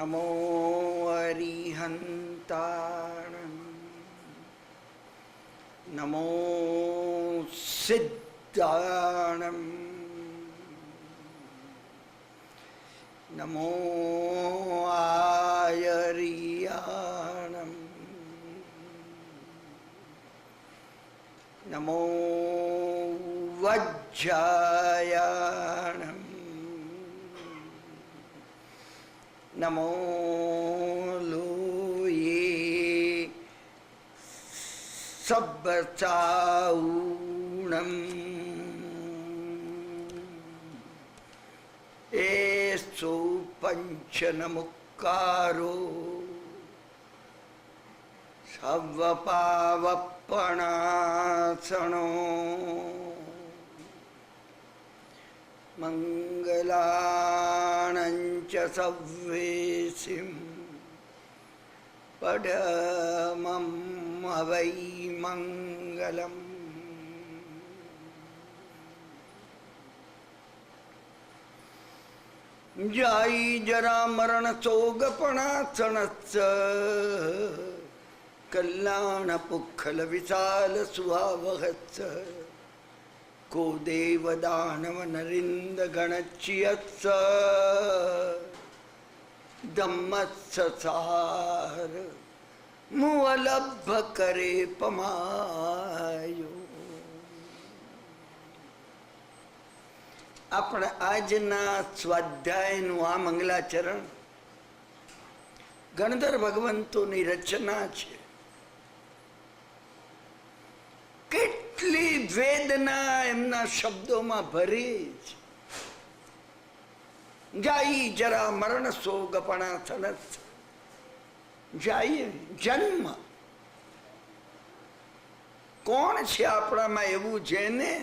નમો અરિહંતાણં નમો સિદ્ધાણં નમો આયરિયાણં નમો વજ્જાયાણં નમો લોયે સબ્બચાઉણં એસો પંચનમુક્કારો સર્વપાવપણાસણો મંગલાણં ચ સવ્વેસિં પડમં હવૈ મંગલમ. જાઈ જરા મરણ શોગપણાસણસ્સ કલ્યાણ પુખ્ખલ વિશાલ સુહાવહસ્સ કો દેવ દાનવ નરિન્દ ગણચ્યસ્સ ધમ્મસ્સાર મુઅલભ્ભ કરે પમાયો. આપણે આજના સ્વાધ્યાયનું આ મંગલાચરણ ગણધર ભગવંતોની રચના છે. કેટલી વેદના એમના શબ્દોમાં ભરી છે. જાઈ જરા મરણ શોગપણા થનસ. જાય જન્મ. કોણ છે આપણામાં એવું જેને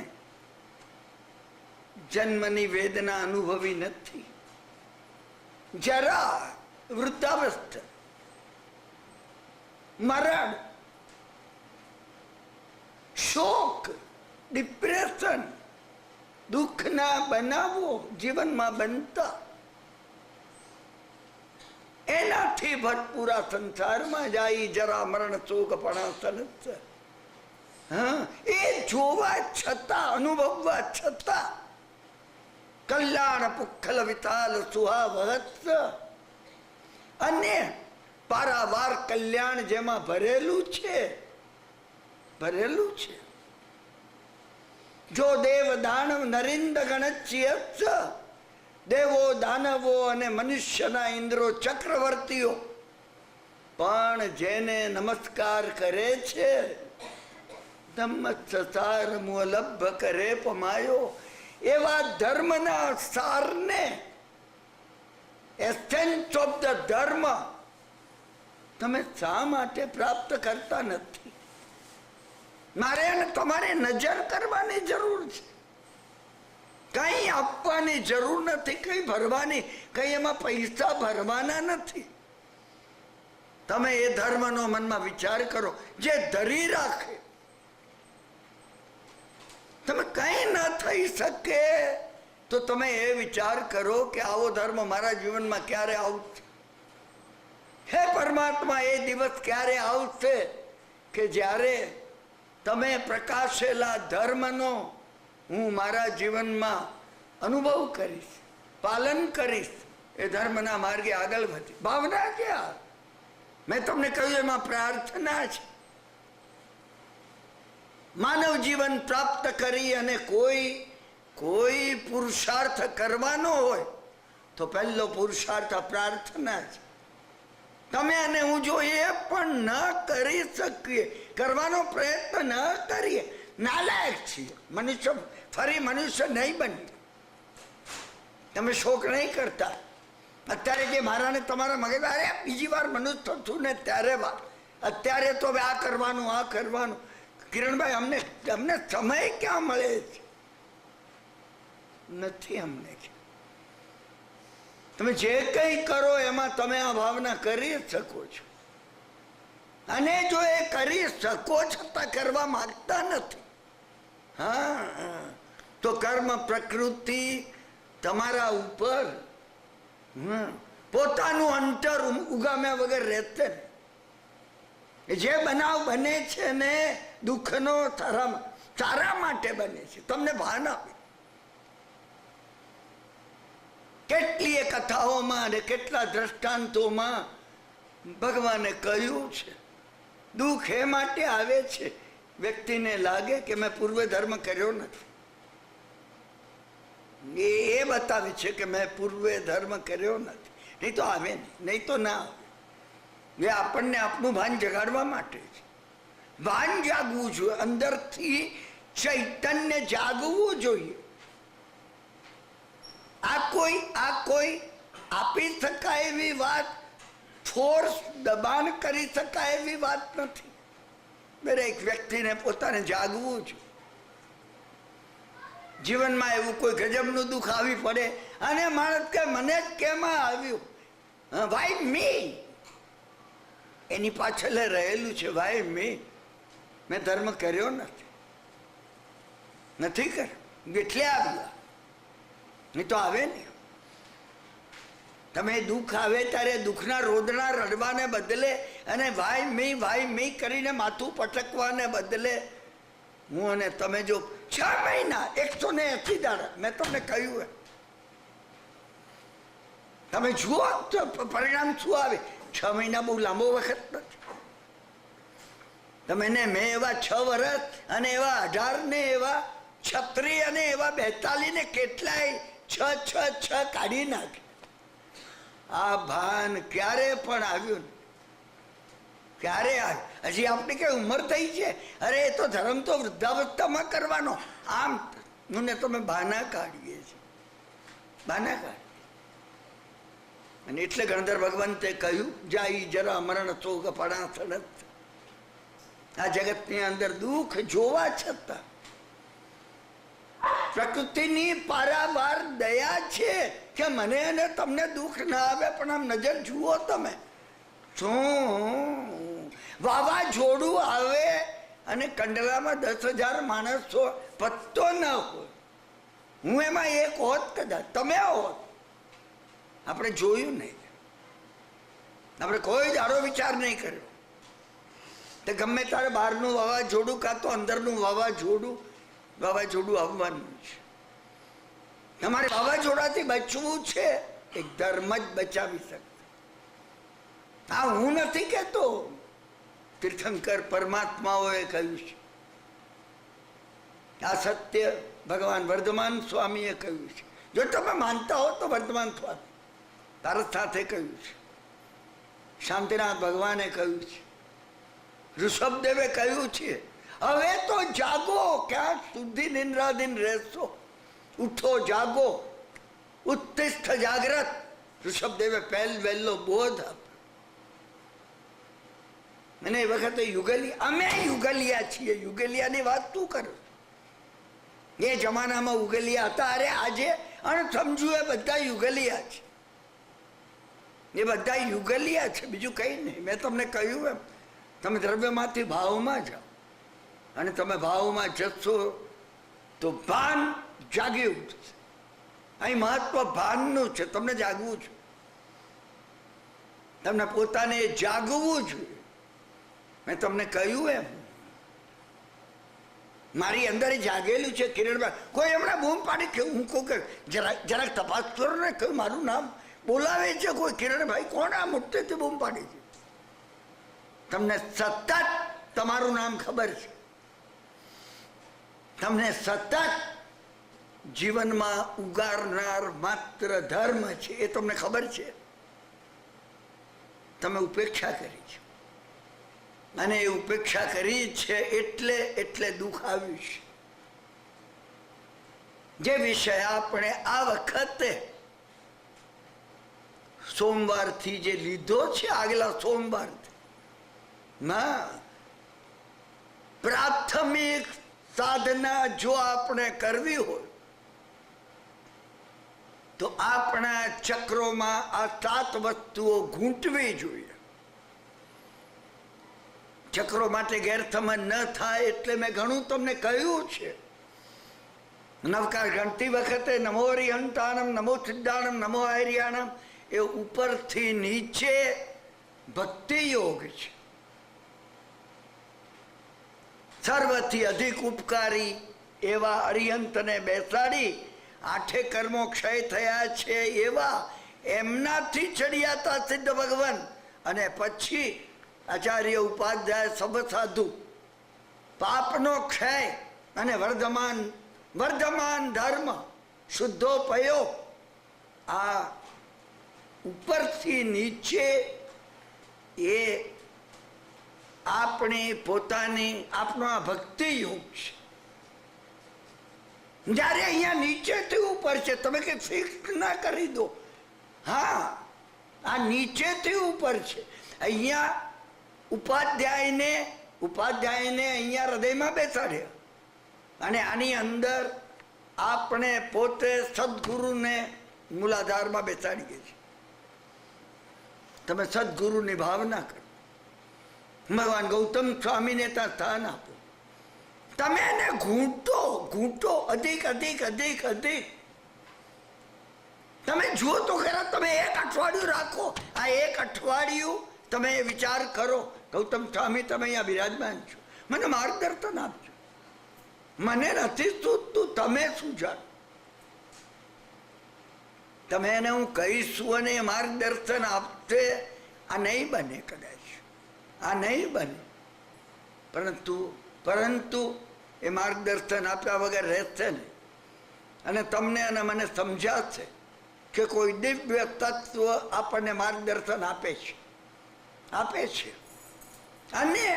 જન્મની વેદના અનુભવી નથી? જરા વૃદ્ધાવસ્થા, મરણ, શોક, ડિપ્રેશન, દુઃખના બનાવો જીવનમાં બનતા, એનાથી ભરપૂરા સંસારમાં જાય જરા મરણ શોકપણા સનસ. એ જોવા છતાં, અનુભવવા છતાં કલ્યાણ પુખ્ખલ વિશાલ સુહાવહસ્સ અને પારાવાર કલ્યાણ જેમાં ભરેલું છે, ભરેલું છે. જો દેવ દાનવ નરિન્દ ગણચ્યસ્સ, દેવો દાનવો અને મનુષ્યના ઇન્દ્રો ચક્રવર્તીઓ પણ જેને નમસ્કાર કરે છે, ધમ્મસ્સાર મુઅલભ્ભ કરે પમાયો. એવા ધર્મના સારને, એસેન્સ ઓફ ધ ધર્મ તમે શા માટે પ્રાપ્ત કરતા નથી? મારે અને તમારે નજર કરવાની જરૂર છે. કઈ આપવાની જરૂર નથી, કઈ ભરવાની, કઈ એમાં પૈસા ભરવાના નથી. તમે એ ધર્મનો મનમાં વિચાર કરો જે ધરી રાખે. તમે કઈ ન થઈ શકે તો તમે એ વિચાર કરો કે આવો ધર્મ મારા જીવનમાં ક્યારે આવશે? હે પરમાત્મા, એ દિવસ ક્યારે આવશે કે જ્યારે તમે પ્રકાશેલા ધર્મનો હું મારા જીવનમાં અનુભવ કરીશ, પાલન કરીશ, એ ધર્મના માર્ગે આગળ વધી. ભાવના ક્યાં? મેં તમને કહ્યું એમાં પ્રાર્થના છે. માનવ જીવન પ્રાપ્ત કરી અને કોઈ પુરુષાર્થ કરવાનો હોય તો પહેલો પુરુષાર્થ પ્રાર્થના છે. તમે અને હું જો એ પણ ન કરી શકીએ, કરવાનો પ્રયત્ન ન કરીએ, નાલાયક છીએ. મનુષ્ય ફરી મનુષ્ય નહીં બનતા. તમે શોક નહીં કરતા. અત્યારે જે મારા ને તમારા મગજ, અરે બીજી વાર મનુષ્ય થતું ને ત્યારે વાર, અત્યારે તો હવે આ કરવાનું, આ કરવાનું. કિરણભાઈ, અમને સમય ક્યાં મળે છે? નથી અમને. તમે જે કઈ કરો એમાં તમે આ ભાવના કરી શકો છો. અને જો એ કરી શકો છતાં કરવા માંગતા નથી, હા, તો કર્મ પ્રકૃતિ તમારા ઉપર પોતાનું અંતર ઉગામ્યા વગર રહેતે ને. જે બનાવ બને છે ને દુઃખનો તારા માટે બને છે, તમને ભાન આપે. કેટલીય કથાઓમાં અને કેટલા દ્રષ્ટાંતોમાં ભગવાને કહ્યું છે દુઃખ એ માટે આવે છે વ્યક્તિને લાગે કે મેં પૂર્વ ધર્મ કર્યો નથી. એ બતાવે છે કે મેં પૂર્વે ધર્મ કર્યો નથી, નહીં તો આવે નહીં તો ના આવે. એ આપણને આપણું ભાન જગાડવા માટે છે. ભાન જાગવું જોઈએ, અંદરથી ચૈતન્ય જાગવું જોઈએ. આ કોઈ આપી શકાય એવી વાત, ફોર્સ દબાણ કરી શકાય એવી વાત નથી. દરેક વ્યક્તિને પોતાને જાગવું છે. જીવનમાં એવું કોઈ ગજબનું દુઃખ આવી પડે અને માણસ કે મને જ કેમાં આવ્યું, વાય મી, એની પાછળ રહેલું છે વાય મી. મેં ધર્મ કર્યો નથી કર્યો, એટલે આવ્યા, નહીં તો આવે ને. તમે દુઃખ આવે ત્યારે દુઃખના રોદના રડવાને બદલે અને વાય મી કરીને માથું પટકવાને બદલે હું અને તમે જો 6 મહિના 180 દાડા, મેં તમને કહ્યું તમે જુઓ તો પરિણામ શું આવે. 6 મહિના બહુ લાંબો વખત નથી. તમે મેં એવા 6 વર્ષ અને એવા 18 ને એવા 36 અને એવા 42 ને કેટલાય 6 કાઢી નાખે. આ ભાન ક્યારે પણ આવ્યું ને ક્યારે આવ્યું? હજી આપણી કઈ ઉંમર થઈ છે? અરે એ તો ધર્મ તો વૃદ્ધાવસ્થામાં કરવાનો. આમ હું ને તમે બહાના કાઢીએ છીએ, બહાના કાઢીએ. અને એટલે ગણધર ભગવંતે કહ્યું જાય જરા મરણ શોક પડા સડત. આ જગતની અંદર દુઃખ જોવા છતાં પ્રકૃતિની પારાવાર દયા છે કે મને અને તમને દુઃખ ના આવે. પણ આમ નજર જુઓ તમે, શું વાવાઝોડું આવે અને કંડલામાં 10,000 માણસો પત્તો ન હોય. હું એમાં એક હોત, કદાચ તમે હોત. આપણે જોયું નહીં, આપણે કોઈ દાડો વિચાર નહીં કર્યો. તો ગમે તારે બહારનું વાવાઝોડું કાં તો અંદરનું વાવાઝોડું આવવાનું છે. તમારે વાવાઝોડાથી બચવું છે, એક ધર્મ જ બચાવી શકે. આ હું નથી કહેતો, તીર્થંકર પરમાત્માઓએ કહ્યું છે. આ સત્ય ભગવાન વર્ધમાન સ્વામીએ કહ્યું છે. જો તમે માનતા હો તો વર્ધમાન સ્વામી તારા સાથે કહ્યું છે, શાંતિનાથ ભગવાને કહ્યું છે, ઋષભદેવે કહ્યું છે. હવે તો જાગો, ક્યાં સુધી નિંદ્રાધીન રહેશો? ઉઠો, જાગો, ઉત્તિષ્ઠ જાગ્રત. ઋષભદેવે વહેલો બોધ આપ્યો. અને એ વખતે અમે યુગલિયા છીએ. યુગલિયાની વાત તું કરો. એ જમાનામાં ઉગલિયા હતા. અરે આજે અણસમજુ એ બધા યુગલિયા છે. એ બધા યુગલિયા છે, બીજું કઈ નહીં. મેં તમને કહ્યું એમ, તમે દ્રવ્યમાંથી ભાવમાં જાઓ અને તમે ભાવમાં જશો તો ભાન જાગી ઉઠશે. અહીં મહત્વ ભાનનું છે. તમને જાગવું છે, તમને પોતાને જાગવું જોઈએ. મેં તમને કહ્યું એમ, મારી અંદર જાગેલું છે કિરણભાઈ. કોઈ હમણાં બૂમ પાડી કે હું કહું કે જરાક તપાસ કરો ને, કહ્યું મારું નામ બોલાવે છે કોઈ, કિરણભાઈ કોણ આ મોટેથી બૂમ પાડી છે? તમને સતત તમારું નામ ખબર છે, તમને સતત જીવનમાં ઉગારનાર માત્ર ધર્મ છે એ તમને ખબર છે. તમે ઉપેક્ષા કરી છે અને એ ઉપેક્ષા કરી છે એટલે દુઃખ આવ્યું છે. જે વિષય આપણે આ વખતે સોમવારથી જે લીધો છે, આગલા સોમવારથી ના, પ્રાથમિક સાધના જો આપણે કરવી હોય તો આપણા ચક્રોમાં આ 7 વસ્તુઓ ઘૂંટવી જોઈએ. ચક્રો માટે ગેરસમજ ન થાય એટલે મેં ઘણું તમને કહ્યું છે. નવકાર ગણતી વખતે નમો હરિહંતાનમ, નમો સિદ્ધાણમ, નમો આર્યાણમ એ ઉપરથી નીચે ભક્તિ યોગ છે. સર્વથી અધિક ઉપકારી એવા અરિહંતને બેસાડી 8 કર્મો ક્ષય થયા છે એવા એમનાથી ચડિયાતા સિદ્ધ ભગવાન અને પછી આચાર્ય ઉપાધ્યાય સબ સાધુ પાપનો ક્ષય અને વર્ધમાન ધર્મ શુદ્ધોપયો આ ઉપરથી નીચે એ આપણી પોતાની આપણો આ ભક્તિ યોગ છે. જ્યારે અહીંયા નીચેથી ઉપર છે, તમે કે ફિક્સ ના કરી દો. હા, આ નીચેથી ઉપર છે. અહીંયા ઉપાધ્યાયને અહીંયા હૃદયમાં બેસાડ્યા અને આની અંદર આપણે પોતે સદગુરુને મૂલાધારમાં બેસાડીએ છીએ. તમે સદગુરુની ભાવના કરો. ભગવાન ગૌતમ સ્વામીને ત્યાં સ્થાન આપો. તમે એને ઘૂંટો અધિક. તમે જુઓ તો ખરા, તમે 1 અઠવાડિયું રાખો. આ 1 અઠવાડિયું તમે વિચાર કરો, ગૌતમ સ્વામી તમે અહીંયા બિરાજમાન છો, મને માર્ગદર્શન આપજો. મને નથી સૂચતું, તમે શું જાણો. તમે એને હું કહીશું અને માર્ગદર્શન આપશે. આ નહીં બને, કદાચ આ નહીં બને. પરંતુ એ માર્ગદર્શન આપ્યા વગર રહેશે ને. અને તમને અને મને સમજાશે કે કોઈ દિવ્ય તત્વ આપણને માર્ગદર્શન આપે છે. અને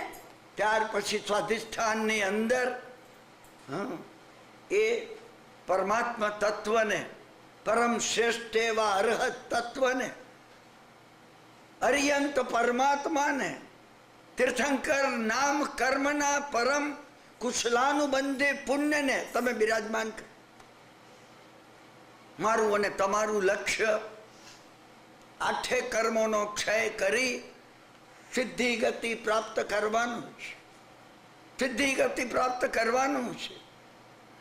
ત્યાર પછી સ્વાધિષ્ઠાનની અંદર એ પરમાત્મા તત્વને, પરમ શ્રેષ્ઠ એવા અરહત તત્વને, અરિયંત પરમાત્માને, તીર્થંકર નામ કર્મના પરમ કુશલાનુબંધી પુણ્યને તમે બિરાજમાન કરો. મારું અને તમારું લક્ષ્ય 8 કર્મોનો ક્ષય કરી સિદ્ધિ ગતિ પ્રાપ્ત કરવાનું છે.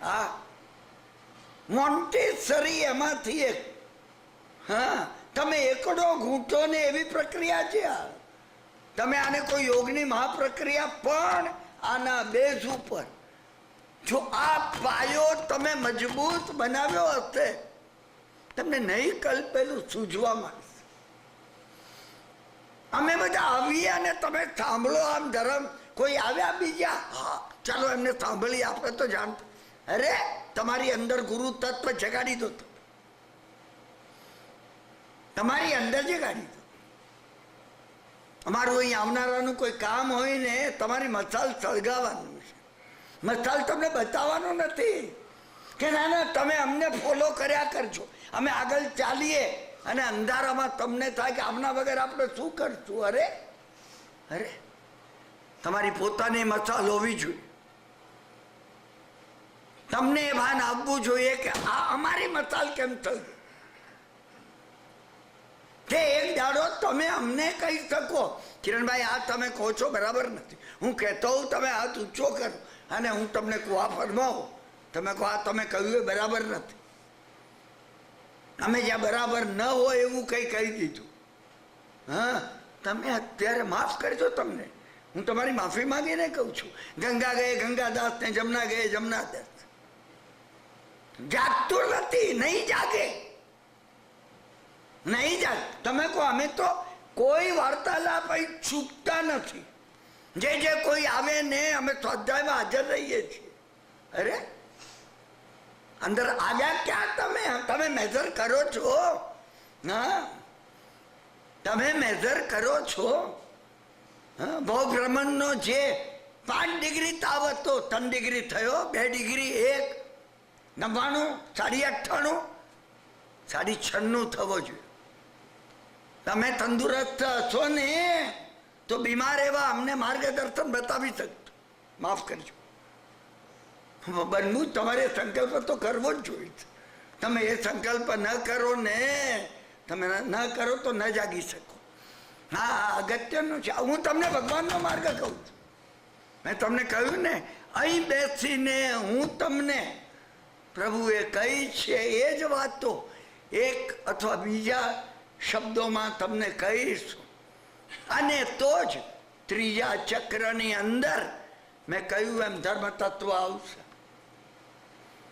હા, મોન્ટેસરી એમાંથી એક. હા, તમે એકડો ઘૂંટો ને એવી પ્રક્રિયા છે આ. તમે આને કોઈ યોગની મહાપ્રક્રિયા પણ આના બેઝ ઉપર જો આ પાયો તમે મજબૂત બનાવ્યો હશે, તમને નહીં કલ્પેલું સૂઝવા માંડશે. અમે બધા આવીએ અને તમે સાંભળો. આમ ધર્મ કોઈ આવ્યા બીજા, હા ચાલો એમને સાંભળી, આપણે તો જાણતા. અરે તમારી અંદર ગુરુ તત્વ જગાડી દો. તમારી અંદર જગાડી દો. અમારું અહીં આવનારાનું કોઈ કામ હોય ને, તમારી મસાલ સળગાવવાનું છે. મસાલ તમને બતાવવાનો નથી કે ના તમે અમને ફોલો કર્યા કરજો, અમે આગળ ચાલીએ. અને અંધારામાં તમને થાય કે આમના વગર આપણે શું કરશું. અરે તમારી પોતાની મસાલ હોવી જોઈએ. તમને એ ભાન આપવું જોઈએ કે આ અમારી મસાલ કેમ થઈ. કે એક દાડો તમે અમને કહી શકો, કિરણભાઈ આ તમે કહો છો બરાબર નથી. હું કહેતો હું, તમે હાથ ઊંચો કરો અને હું તમને કહું આ ફરમાવો. તમે કહો આ તમે કહ્યું એ બરાબર નથી. અમે જ્યાં બરાબર ન હોય એવું કંઈ કહી દીધું. હા, તમે અત્યારે માફ કરજો. તમને હું તમારી માફી માંગીને કહું છું. ગંગા ગયે ગંગાદાસ ને જમના ગયે જમનાદાસ. જાગતું નથી, નહીં જાગે. તમે કહો અમે તો કોઈ વાર્તાલાપ ચૂકતા નથી. જે કોઈ આવે ને અમે સ્વાધ્યાયમાં હાજર રહીએ છીએ. અરે અંદર આવ્યા ક્યાં? તમે મેજર કરો છો. હા, તમે મેજર કરો છો. ભવભ્રમણનો જે 5 ડિગ્રી તાવ હતો, 3 ડિગ્રી થયો, 2 ડિગ્રી 1, 99, 98, 96 થવો જોઈએ. તમે તંદુરસ્ત હશો ને તો બીમાર એવા અમને માર્ગદર્શન બતાવી શકશો. માફ કરજો, બનવું તમારે સંકલ્પ તો કરવો જ જોઈએ. તમે એ સંકલ્પ ન કરો ને, તમે ન કરો તો ન જાગી શકો. હા, અગત્યનું છે. હું તમને ભગવાનનો માર્ગ કહું છું. મેં તમને કહ્યું ને, અહીં બેસીને હું તમને પ્રભુએ કહી છે એ જ વાતો એક અથવા બીજા શબ્દોમાં તમને કહીશું. અને તો જ ત્રીજા ચક્રની અંદર મેં કહ્યું એમ ધર્મ તત્વ આવશે.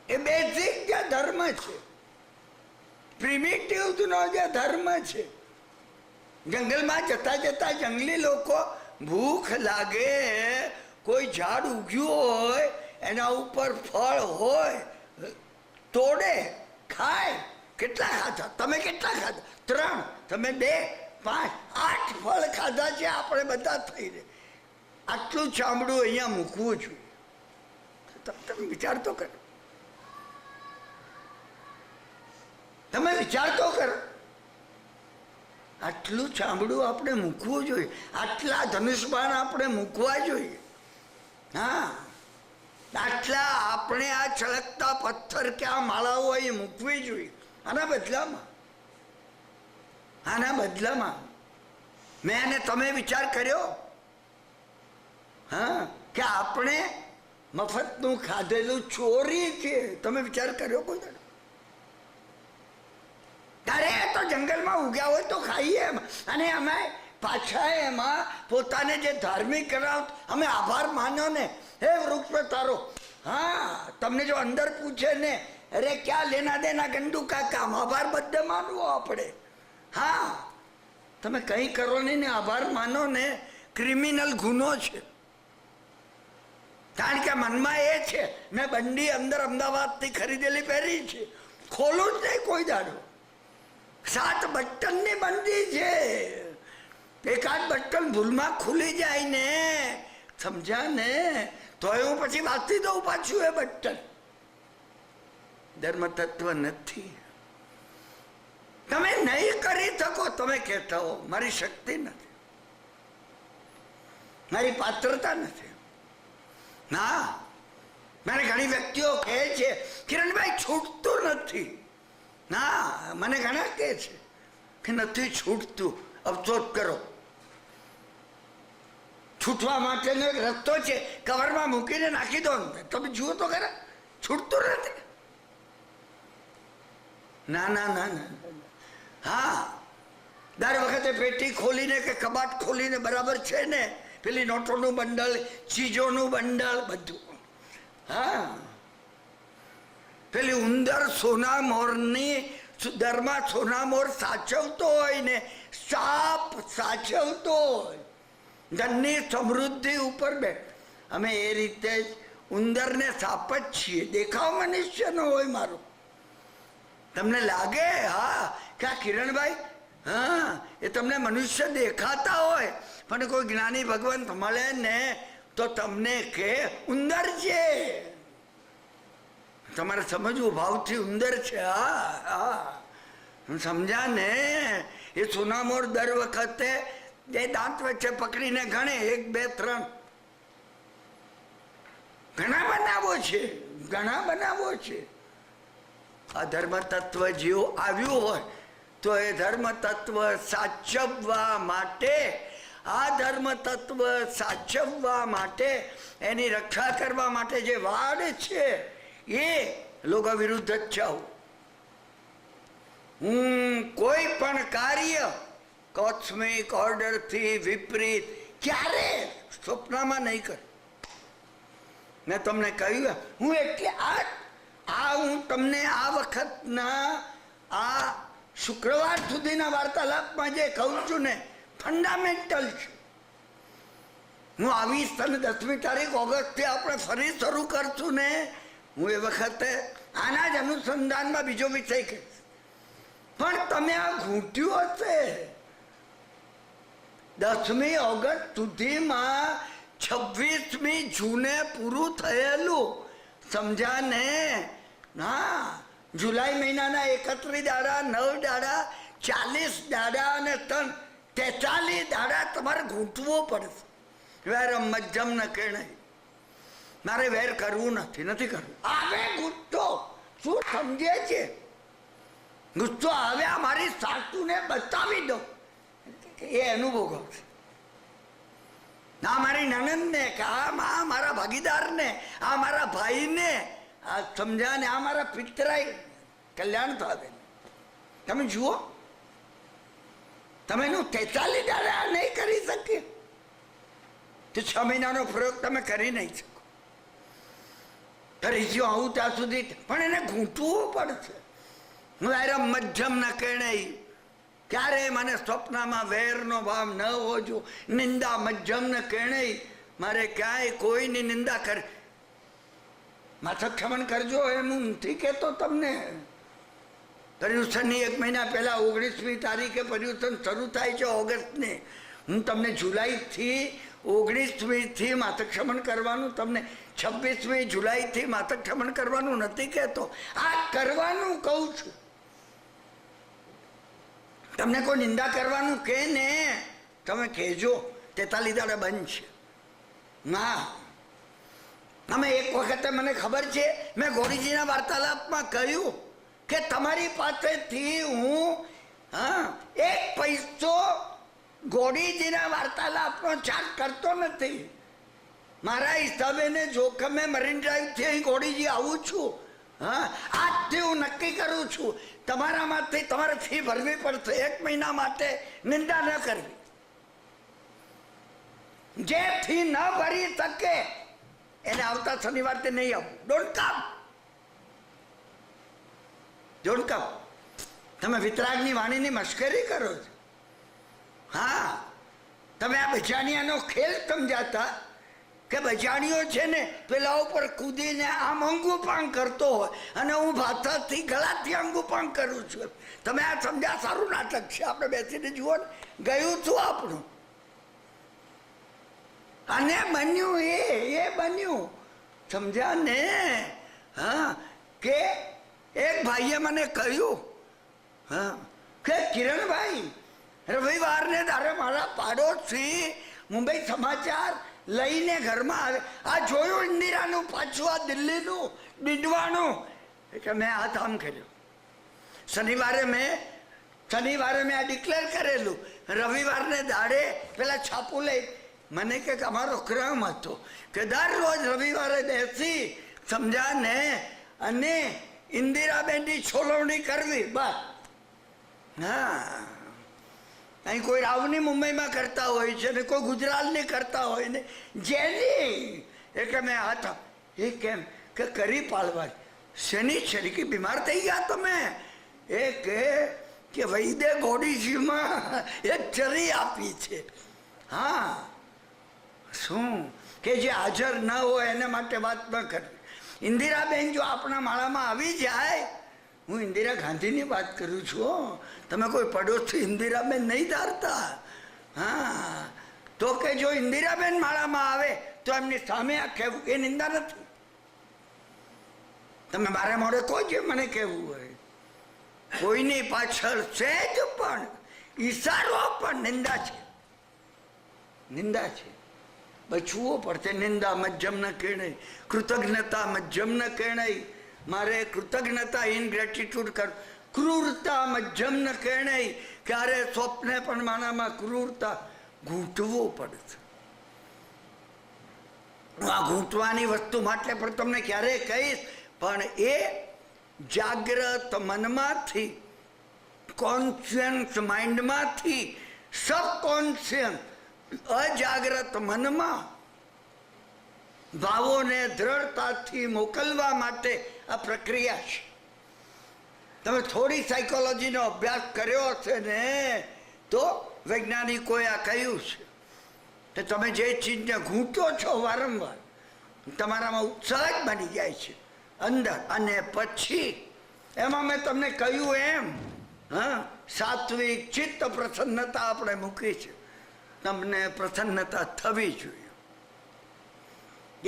એ બેઝિક જે ધર્મ છે, પ્રિમિટિવ નો જે ધર્મ છે. જંગલમાં જતા જતા જંગલી લોકો ભૂખ લાગે, કોઈ ઝાડ ઉગ્યું હોય એના ઉપર ફળ હોય, તોડે ખાય. કેટલા ખાધા તમે? કેટલા ખાધા? 3, તમે 2, 5, 8 ફળ ખાધા છે આપણે બધા થઈને. આટલું ચામડું અહીંયા મૂકવું જોઈએ. તમે વિચાર તો કરો, તમે વિચાર તો કરો. આટલું ચામડું આપણે મૂકવું જોઈએ, આટલા ધનુષબાણ આપણે મૂકવા જોઈએ. હા, આટલા આપણે આ ચળકતા પથ્થર કે આ માળાઓ એ મૂકવી જોઈએ. આના બદલામાં મેં અને તમે વિચાર કર્યો હા કે આપણે મફતનું ખાધેલું ચોરી છે? તમે વિચાર કર્યો કોઈ દાડો? તારે તો જંગલમાં ઉગ્યા હોય તો ખાઈએ એમ. અને અમે પાછા એમાં પોતાને જે ધાર્મિક કરાવ, અમે આભાર માન્યો ને, હે વૃક્ષ તારો. હા, તમને જો અંદર પૂછે ને, અરે ક્યાં લેના દેના ગંડુ કાકા, આભાર બધે માનવો આપણે. હા, તમે કંઈ કરો નહીં ને આભાર માનો ને, ક્રિમિનલ ગુનો છે. કારણ કે મનમાં એ છે મેં બંડી અંદર અમદાવાદથી ખરીદેલી પહેરી છે, ખોલું જ નહીં કોઈ દાડો. 7 બટનની બંડી છે. એકાદ બટન ભૂલમાં ખુલી જાય ને, સમજ્યા ને, તો હું પછી વાંચી દઉં પાછું એ બટન. ધર્મ તત્વ નથી. તમે નહીં કરી શકો. તમે કહેતા હો મારી શક્તિ નથી, મારી પાત્રતા નથી. ના, મને ઘણી વ્યક્તિઓ કહે છે કિરણભાઈ છૂટતું નથી. ના, મને ઘણા કહે છે કે નથી છૂટતું. અફસોસ કરો. છૂટવા માટેનો એક રસ્તો છે, કવરમાં મૂકીને નાખી દો. તમે જુઓ તો ખરા, છૂટતું નથી. ના ના ના ના. હા, દર વખતે પેટી ખોલીને કે કબાટ ખોલીને બરાબર છે ને, પેલી નોટોનું બંડલ, ચીજોનું બંડલ, બધું. હા, પેલી ઉંદર સોના મોરની દરમાં સોના મોર સાચવતો હોય ને, સાપ સાચવતો હોય, ધનની સમૃદ્ધિ ઉપર બે. અમે એ રીતે જ ઉંદરને સાપ જ છીએ. દેખાવ મનુષ્યનો હોય મારો. તમને લાગે હા કે આ કિરણભાઈ, હા, એ તમને મનુષ્ય દેખાતા હોય, પણ કોઈ જ્ઞાની ભગવાન મળે ને તો તમને કે ઉંદર છે. તમારે સમજવું, ભાવથી ઉંદર છે. હા હા, સમજ્યા ને? એ સોનામોર દર વખતે એ દાંત વચ્ચે પકડીને ગણે 1, 2, 3. ઘણા બનાવો છે, ઘણા બનાવો છે. આ ધર્મ તત્વ જેવું આવ્યું હોય તો એ ધર્મ તત્વ સાચવવા માટે, આ ધર્મ તત્વ સાચવવા માટે, એની રક્ષા કરવા માટે જે વાડ છે એ લોકો વિરુદ્ધ જ જાઉં. હું કોઈ પણ કાર્ય કોસ્મિક ઓર્ડરથી વિપરીત ક્યારે સ્વપ્નમાં નહીં કર. મેં તમને કહ્યું, હું એટલે હું તમને આ વખતના આ શુક્રવાર સુધીના વાર્તાલાપમાં જે કહું છું ને, ફંડામેન્ટલ છે. હું આવીશ અને 10મી તારીખ ઓગસ્ટથી આપણે ફરી શરૂ કરશું ને, હું એ વખતે આના જ અનુસંધાનમાં બીજો વિષય કહીશ. પણ તમે આ ઘૂંટ્યું હશે 10મી ઓગસ્ટ સુધીમાં 26મી જૂને પૂરું થયેલું. સમજ્યા ને? હા, જુલાઈ મહિનાના 31 દાડા, 9 દાડા, 40 દાડા અને 43 દાડા તમારે ઘૂંટવો પડશે. વેર મજ્જમ ન કે નહીં, મારે વેર કરવું નથી કરવું. આવે ગુસ્સો, શું સમજે છે? ગુસ્સો આવે મારી સાસુને બતાવી દો, એ અનુભવ કરશે. આ મારી નણંદને, કે આ મારા ભાગીદારને, આ મારા ભાઈને, આ સમજ્યા ને, આ મારા પિતરાય કલ્યાણ થાવે. તમે જુઓ, તમે એનું 43 દાડા નહીં કરી શકીએ તો 6 મહિનાનો પ્રયોગ તમે કરી નહીં શકો. કરી જો આવું ત્યાં સુધી પણ એને ઘૂંટવું પડશે. મધ્યમ ન કેણે ક્યારે મને સ્વપ્નમાં વેરનો ભાવ ન હોજો. નિંદા મધ્યમ ન કેણે મારે ક્યાંય કોઈની નિંદા કરે. માથક ક્ષમણ કરજો એમ હું નથી કહેતો તમને. પર્યુષણની 1 મહિના પહેલા 19મી તારીખે પર્યુષણ શરૂ થાય છે ઓગસ્ટને. હું તમને જુલાઈથી 19મીથી માથક ક્ષમણ કરવાનું, તમને 26મી જુલાઈથી માથક ક્ષમણ કરવાનું નથી કહેતો. આ કરવાનું કહું છું. તમને કોઈ નિંદા કરવાનું કે ને તમે કહેજો 43 દાડા બંધ છે. ના, અમે એક વખતે મને ખબર છે મેં ગોરીજીના વાર્તાલાપમાં કહ્યું કે તમારી પાસેથી હું 1 પૈસો ગોરીજીના વાર્તાલાપનો ચાર્જ કરતો નથી. મારા હિસાબે ને જોખમે મરીન ડ્રાઈવથી અહીં ગોરીજી આવું છું. આજથી હું નક્કી કરું છું તમારામાંથી તમારે ફી ભરવી પડશે. 1 મહિના માટે નિંદા ન કરવી. જે ફી ન ભરી શકે એને આવતા શનિવારથી નહીં આવું. ડોન્ટ કમ. તમે વિતરાગની વાણીની મશ્કરી કરો છો. હા, તમે આ બજાણિયાનો ખેલ સમજાતા કે બજાણીઓ છે ને પેલા ઉપર કૂદીને આમ અંગુપાંગ કરતો હોય અને હું ભાથાથી ગળાથી અંગુપાંગ કરું છું. તમે આ સમજ્યા? સારું નાટક છે, આપણે બેસીને જુઓ ને. ગયું છું આપણું અને બન્યું એ બન્યું. સમજ્યા ને? હા, કે એક ભાઈએ મને કહ્યું કે કિરણભાઈ રવિવારને તારે મારા પાડોશી મુંબઈ સમાચાર લઈને ઘરમાં આવે. આ જોયું ઇન્દિરાનું પાછું આ દિલ્હીનું ડીડવાનું. એટલે મેં આ કામ કર્યું. શનિવારે મેં આ ડિક્લેર કરેલું. રવિવારને દાડે પેલા છાપું લઈ મને કે અમારો ક્રમ હતો કે દરરોજ રવિવારે બેસી સમજા ને અને ઇન્દિરાબેનની છોલવણી કરવી. બસ. હા, અહીં કોઈ રાવની મુંબઈમાં કરતા હોય છે ને કોઈ ગુજરાતની કરતા હોય ને જેની. એટલે મેં હતા એ કેમ કે કરી પાડવા. શેની શરીકી બીમાર થઈ ગયા તમે? એ કે વૈદે ગોડીજીમાં એક ચરી આપી છે. હા, શું કે જે હાજર ન હોય એને માટે વાત ન કરવી. ઇન્દિરાબેન જો આપણા માળામાં આવી જાય, હું ઇન્દિરા ગાંધીની વાત કરું છું. તમે કોઈ પડોશી ઇન્દિરાબેન નહીં ધારતા. હા, તો કે જો ઇન્દિરાબેન માળામાં આવે તો એમની સામે આ કહેવું એ નિંદા નથી. તમે મારે મોડે કોઈ જે મને કહેવું હોય, કોઈની પાછળ સહેજ પણ ઈશારો પણ નિંદા છે. નિંદા છે. બચવું પડશે. નિંદા મજ્જમ ન કેણાય, કૃતજ્ઞતા મજ્જમ ન કેણાય. મારે કૃતજ્ઞતા ઇનગ્રેટિટ્યુડ કર. ક્રૂરતા મજ્જમ ન કેણાય. ક્યારે સ્વપ્ને પણ માનામાં ક્રૂરતા ઘૂંટવું પડશે. આ ઘૂંટવાની વસ્તુ માટે પણ તમને ક્યારેય કહીશ, પણ એ જાગ્રત મનમાંથી, કોન્શિયન્સ માઇન્ડમાંથી સબકોન્શિયસ અજાગ્રત મનમાં ભાવોને દ્રઢતાથી મોકલવા માટે આ પ્રક્રિયા છે. તમે થોડી સાયકોલોજીનો અભ્યાસ કર્યો હશે ને તો વૈજ્ઞાનિકોએ આ કહ્યું છે કે તમે જે ચીજને ઘૂંટો છો વારંવાર તમારામાં ઉત્સાહ જ બની જાય છે અંદર. અને પછી એમાં મેં તમને કહ્યું એમ સાત્વિક ચિત્ત પ્રસન્નતા આપણે મૂકી છે. તમને પ્રસન્નતા થવી જોઈએ.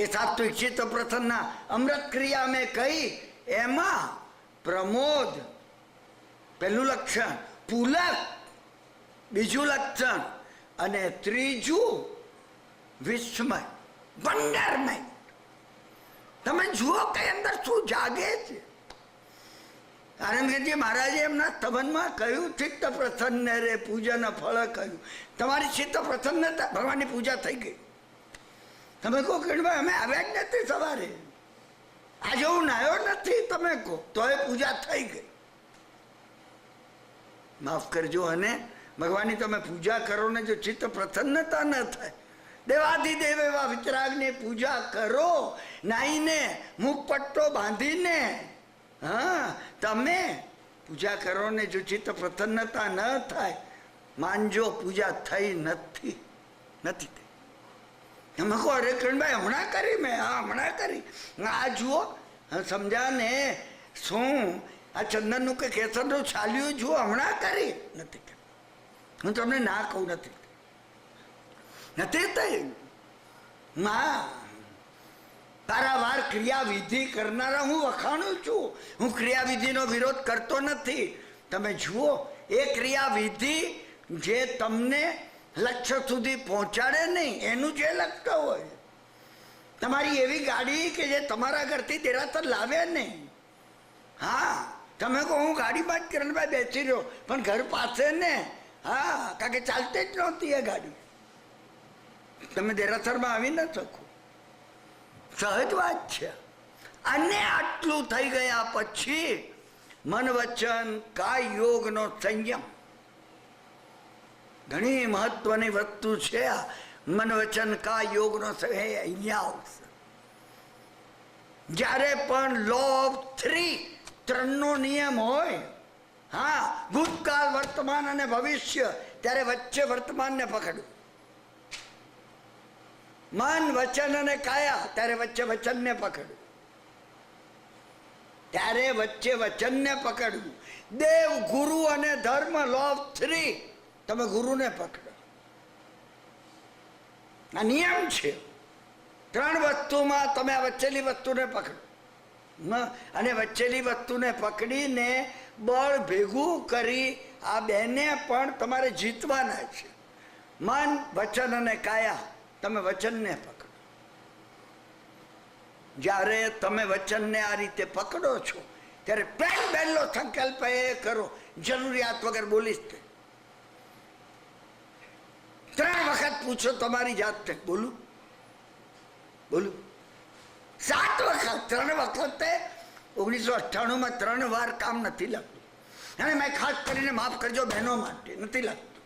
એ સાત્વિક ચિત્ત પ્રસન્ન અમૃત ક્રિયા મેં કહી. એમાં પ્રમોદ પહેલું લક્ષણ, પુલક બીજું લક્ષણ, અને ત્રીજું વિસ્મય, વંડરમય. તમે જુઓ કે અંદર શું જાગે છે. આનંદગીરજી મહારાજે એમના સ્તવનમાં કહ્યું ચિત્ત પ્રસન્ન રે પૂજન ફળ કહ્યું. તમારી ચિત્ત પ્રસન્નતા ભગવાનની પૂજા થઈ ગઈ. તમે કહો કે ભાઈ અમે આવ્યા જ નથી સવારે, આજે હું નાયો નથી, તમે કહો તો એ પૂજા થઈ ગઈ. માફ કરજો. અને ભગવાનની તમે પૂજા કરો ને જો ચિત્ત પ્રસન્નતા ન થાય, દેવાધિદેવ એવા વિતરાગની પૂજા કરો, નાઈને મુખપટ્ટો બાંધીને, હા તમે પૂજા કરો ને જો ચિત્ત પ્રસન્નતા ન થાય, માનજો પૂજા થઈ નથી થઈ. તમે કહો અરે કિરણભાઈ હમણાં કરી મેં, હા હમણાં કરી, આ જુઓ સમજ્યા ને શું આ ચંદનનું કે કેસરનું છાલ્યું જુઓ હમણાં કરી નથી કરી. હું તમને ના કહું નથી થઈ. ના તારાવાર ક્રિયાવિધિ કરનારા હું વખાણું છું, હું ક્રિયાવિધિનો વિરોધ કરતો નથી. તમે જુઓ એ ક્રિયાવિધિ જે તમને લક્ષ્ય સુધી પહોંચાડે નહીં એનું જે લક્ષ્ય હોય. તમારી એવી ગાડી કે જે તમારા ઘરથી દેરાસર લાવે નહીં. હા તમે કહો હું ગાડીમાં જ કિરણભાઈ બેસી રહ્યો પણ ઘર પાસે ને, હા કારણ કે ચાલતી જ નહોતી એ ગાડી, તમે દેરાસરમાં આવી ન શકો. સહજ વાત છે. અને આટલું થઈ ગયા પછી મન વચન કાય યોગનો સંયમ ઘણી મહત્વની વસ્તુ છે. આ મન વચન કાય યોગનો સંયમ અહીંયા આવશે. જ્યારે પણ લો ઓફ 3 નો નિયમ હોય, હા ભૂતકાળ વર્તમાન અને ભવિષ્ય, ત્યારે વચ્ચે વર્તમાનને પકડવું. મન વચન અને કાયા ત્યારે વચ્ચે વચનને પકડવું, ત્યારે વચ્ચે વચનને પકડવું. દેવ ગુરુ અને ધર્મ લો ઓફ 3, તમે ગુરુને પકડો. આ નિયમ છે. 3 વસ્તુમાં તમે આ વચ્ચેલી વસ્તુને પકડો અને વચ્ચેલી વસ્તુને પકડીને બળ ભેગું કરી આ બેને પણ તમારે જીતવાના છે. મન વચન અને કાયા, તમે વચનને પકડો. જ્યારે તમે વચનને આ રીતે પકડો છો ત્યારે પહેલો સંકલ્પ એ કરો, જરૂરિયાત વગર બોલીશ તે. 3 વખત પૂછો તમારી જાતને, બોલું 7 વખત. 3 વખતે 1998માં 3 વાર કામ નથી લાગતું. અને મેં ખાસ કરીને માફ કરજો બહેનો માટે નથી લાગતું.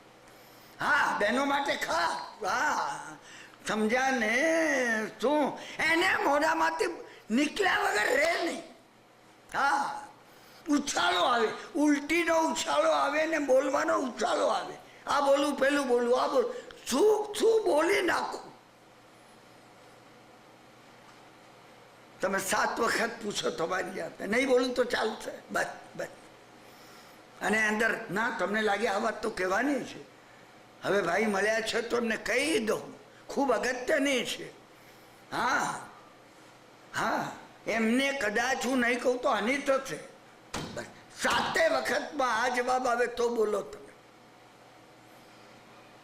હા બહેનો માટે ખાસ, હા સમજ્યા ને શું, એને મોઢામાંથી નીકળ્યા વગર રહે નહીં. હા ઉછાળો આવે, ઉલટીનો ઉછાળો આવે ને બોલવાનો ઉછાળો આવે. આ બોલું પેલું બોલું, આ બોલું, શું બોલી નાખું. તમે 7 વખત પૂછો તમારી જાતે, નહીં બોલું તો ચાલશે બસ બસ. અને અંદર ના તમને લાગે આ વાત તો કહેવાની છે, હવે ભાઈ મળ્યા છે તો એમને કહી દો, ખૂબ અગત્યની છે. હા હા એમને કદાચ હું નહીં કહું તો હાનિ થશે. બસ 7 વખતમાં આ જવાબ આવે તો બોલો, તમે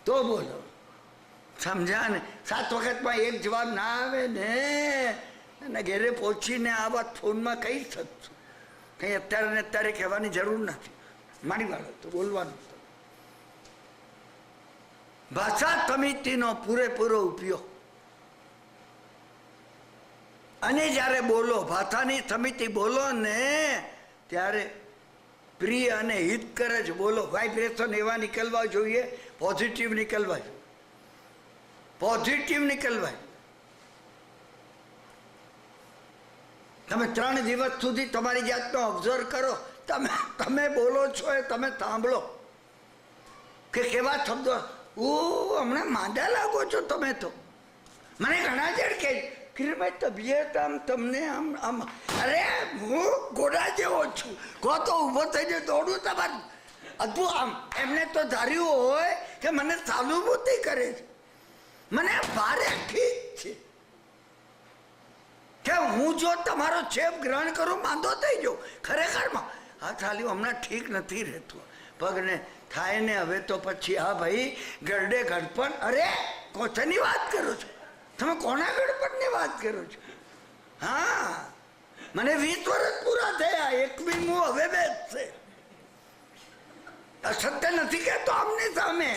તો બોલો. સમજ્યા ને? 7 વખતમાં એક જવાબ ના આવે ને અને ઘેરે પહોંચીને આ વાત ફોનમાં કહી શકશું. કંઈ અત્યારે ને અત્યારે કહેવાની જરૂર નથી. મારી વાળો તો બોલવાનું. ભાષા સમિતિનો પૂરેપૂરો ઉપયોગ. અને જ્યારે બોલો, ભાષાની સમિતિ બોલો ને ત્યારે પ્રિય અને હિતકર જ બોલો. વાઇબ્રેશન એવા નીકળવા જોઈએ, પોઝિટિવ નીકળવા જોઈએ, પોઝિટિવ નીકળવા. તમે 3 દિવસ સુધી તમારી જાતનો ઓબ્ઝર્વ કરો. તમે બોલો છો એ તમે સાંભળો કે કેવા શબ્દો. હમણાં માંદા લાગો છો તમે તો. મને ઘણા જણ કે કિરણભાઈ તબિયત આમ તમને આમ અરે હું ઘોડા જેવો છું, કહો તો ઊભો થઈને દોડું તમારું અદભુત. આમ એમને તો ધાર્યું હોય કે મને સહાનુભૂતિ કરે છે, મને ભારે ઠીક છે કે હું જો તમારો છેપ ગ્રહણ કરું માંદો થઈ જાઉં. ખરેખરમાં હા ચાલ્યું હમણાં ઠીક નથી રહેતું પગને થાય ને હવે તો પછી હા ભાઈ ગરડે ગડપણ. અરે કોથની વાત કરો છો તમે? કોના ગડપણની વાત કરો છો? હા મને 20 વર્ષ પૂરા થયા, 21મું હવે બેસશે. અસત્ય નથી કહેતો આમની સામે.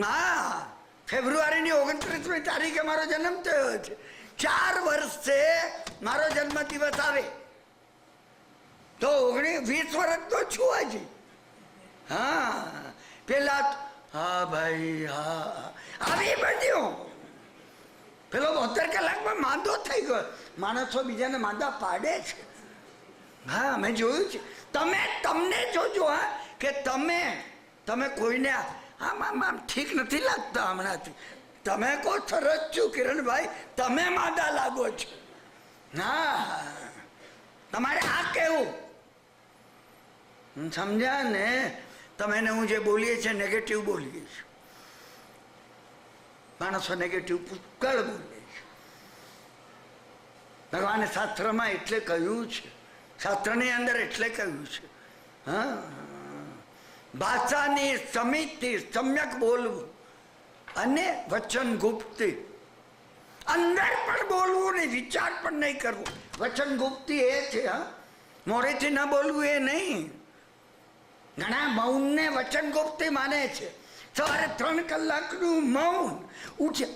ના ફેબ્રુઆરીની 29મી તારીખે મારો જન્મ થયો છે. 4 વર્ષે મારો જન્મ દિવસ આવે તો 20 વર્ષ તો છું હજી. હા પેલા હા ભાઈ હા આવી બન્યું. પેલો 72 કલાકમાં માંદો થઈ ગયો. માણસો બીજાને માંદા પાડે છે. હા મેં જોયું છે. તમને જોજો હા કે તમે કોઈને આમ ઠીક નથી લાગતા હમણાંથી, તમે કહો સરસ છું કિરણભાઈ, તમે માંદા લાગો છો. ના તમારે આ કેવું સમજ્યા ને? તમે એને હું જે બોલીએ છીએ નેગેટિવ બોલીએ છીએ. માણસો નેગેટિવ પુષ્કળ બોલે છે. ભગવાને શાસ્ત્રમાં એટલે કહ્યું છે, શાસ્ત્રની અંદર એટલે કહ્યું છે હા ભાષાની સમિતિ સમ્યક બોલવું અને વચન ગુપ્તી. અંદર પણ બોલવું ને વિચાર પણ નહીં કરવું. વચન ગુપ્તી એ છે હા, મોરેથી ન બોલવું એ નહીં. ઘણા મૌનને વચન ગુપ્તી માને છે. સવારે 3 કલાકનું મૌન ઉઠે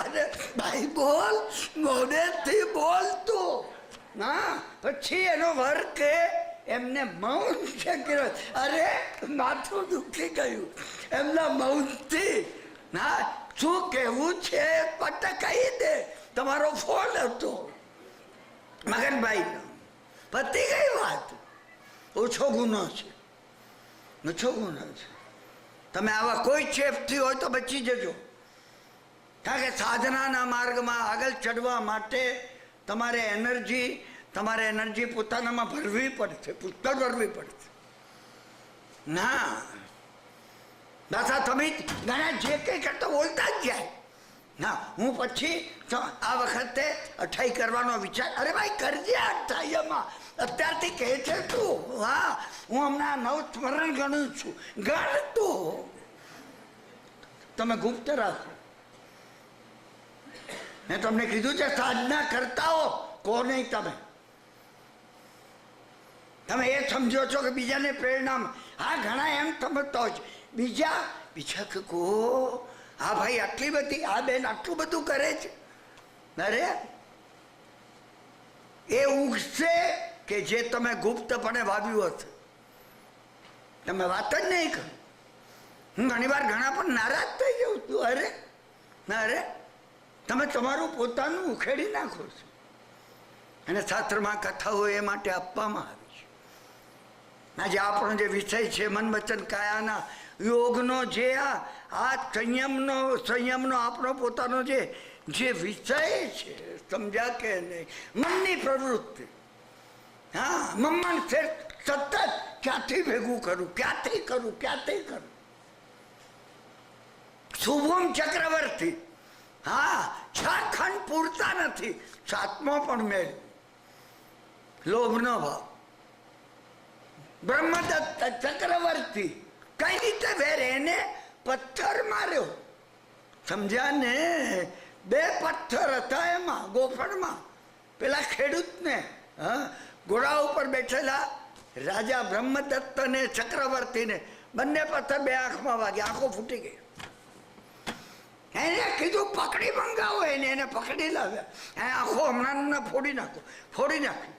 અરે ભાઈ બોલ, મોઢેથી બોલતો ના. પછી એનો વર્ક એમને મૌન છે કે અરે માથું દુખી ગયું એમના મૌનથી. ના શું કહેવું છે પટ કહી દે. તમારો ફોન હતો મગનભાઈ, પતી ગઈ વાત. ઓછો ગુનો છે, ઓછો ગુનો છે. તમે આવા કોઈ ચેપથી હોય તો બચી જજો. કારણ કે સાધનાના માર્ગમાં આગળ ચડવા માટે તમારે એનર્જી પોતાનામાં ભરવી પડશે, પુષ્કળ ભરવી પડશે. ના દાદા તમે ઘણા જે કંઈ કરતા બોલતા જ જાય. ના હું પછી આ વખતે 28 કરવાનો વિચાર. અરે ભાઈ કરજે 28માં, અત્યારથી કહે છે તું. હા હું હમણાં નવસ્મરણ ગણું છું, ગણતું. તમે ગુપ્ત રાખો. મેં તમને કીધું છે સાધના કરતા હો કહો નહીં. તમે એ સમજો છો કે બીજાને પ્રેરણા. હા ઘણા એમ સમજતા હોય છે બીજા કે કહો હા ભાઈ આટલી બધી, આ બેન આટલું બધું કરે છે. અરે એ ઉગશે કે જે તમે ગુપ્તપણે વાવ્યું હશે. તમે વાત જ નહીં કરો. હું ઘણી વાર ઘણા પણ નારાજ થઈ જાઉં છું. અરે તમે તમારું પોતાનું ઉખેડી નાખો છો. અને શાસ્ત્રમાં કથાઓ એ માટે આપવામાં આવી છે. આજે આપણો જે વિષય છે મન વચન કાયાના યોગનો, જે આ સંયમનો આપણો પોતાનો જે વિષય છે, સમજ્યા કે નહીં? મનની પ્રવૃત્તિ. હા મન સતત ક્યાંથી ભેગું કરું, ક્યાંથી કરું. શુભમ ચક્રવર્તી હા 6 ખંડ પૂરતા નથી, 7મો પણ મેળ. લોભનો ભાવ. બ્રહ્મદત્ત ચક્રવર્તી કઈ રીતે વેરે એને પથ્થર માર્યો. સમજ્યા ને? 2 પથ્થર હતા એમાં ગોફણમાં. પેલા ખેડૂતને ઘોડા ઉપર બેઠેલા રાજા બ્રહ્મદત્ત ને ચક્રવર્તીને બંને પથ્થર 2 આંખમાં વાગ્યા, આંખો ફૂટી ગઈ. એને કીધું પકડી મંગાવો. એને પકડી લાવ્યા. આંખો હમણાં ફોડી નાખી.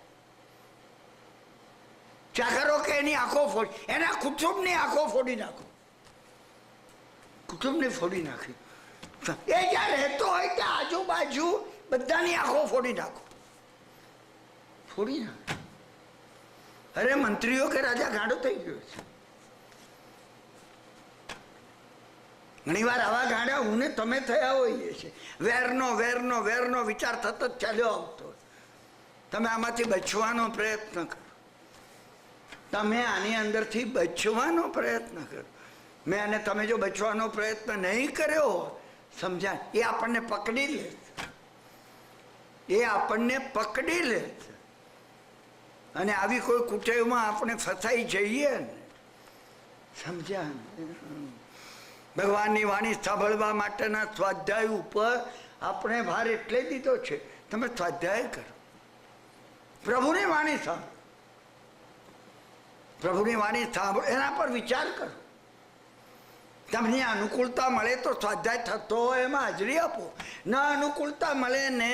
ચાકરો કે એની આંખો ફોડી, એના કુટુંબની આંખો ફોડી નાખો. કુટુંબને ફોડી નાખી. એ જ્યાં રહેતો હોય ત્યાં આજુબાજુ બધાની આંખો ફોડી નાખો. અરે મંત્રીઓ કે રાજા ગાંડો થઈ ગયો છે. ઘણી વાર આવા ગાંડા હું ને તમે થયા હોઈએ છે. વેરનો વિચાર સતત ચાલ્યો આવતો. તમે આમાંથી બચવાનો પ્રયત્ન કરો. તમે આની અંદરથી બચવાનો પ્રયત્ન કરો. અને તમે જો બચવાનો પ્રયત્ન નહીં કર્યો, સમજ્યા, એ આપણને પકડી લે. અને આવી કોઈ કુટેવમાં આપણે ફસાઈ જઈએ ને, સમજ્યા? ભગવાનની વાણી સાંભળવા માટેના સ્વાધ્યાય ઉપર આપણે ભાર એટલે દીધો છે. તમે સ્વાધ્યાય કરો, પ્રભુની વાણી સાંભળો, એના પર વિચાર કરો. તમને અનુકૂળતા મળે તો સ્વાધ્યાય થતો હોય એમાં હાજરી આપો. ના અનુકૂળતા મળે ને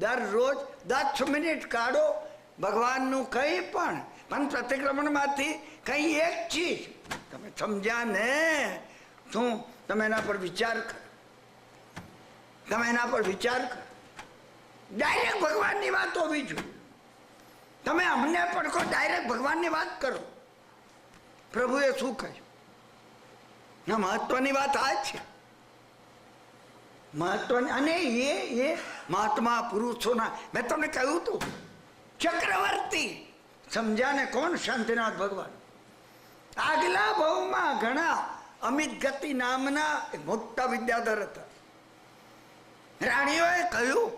દરરોજ 10 મિનિટ કાઢો. ભગવાનનું કંઈ પણ પ્રતિક્રમણમાંથી કંઈ એક ચીજ તમે સમજ્યા ને? શું? તમે એના પર વિચાર કરો, તમે એના પર વિચાર કરો. ડાયરેક્ટ ભગવાનની વાત હોવી જોઈએ. તમે અમને પડકો ડાયરેક્ટ ભગવાનની વાત કરો. પ્રભુએ શું કહ્યું? ના, મહત્વની વાત આ જ છે. મહત્વની. અને એ મહાત્મા પુરુષોના મેં તમને કહ્યું હતું, ચક્રવર્તી સમજ્યા ને કોણ? શાંતિનાથ ભગવાન. આગલા ભાવમાં ઘણા અમિત ગતિ નામના એક મોટા વિદ્યાધર હતા. રાણીઓએ કહ્યું,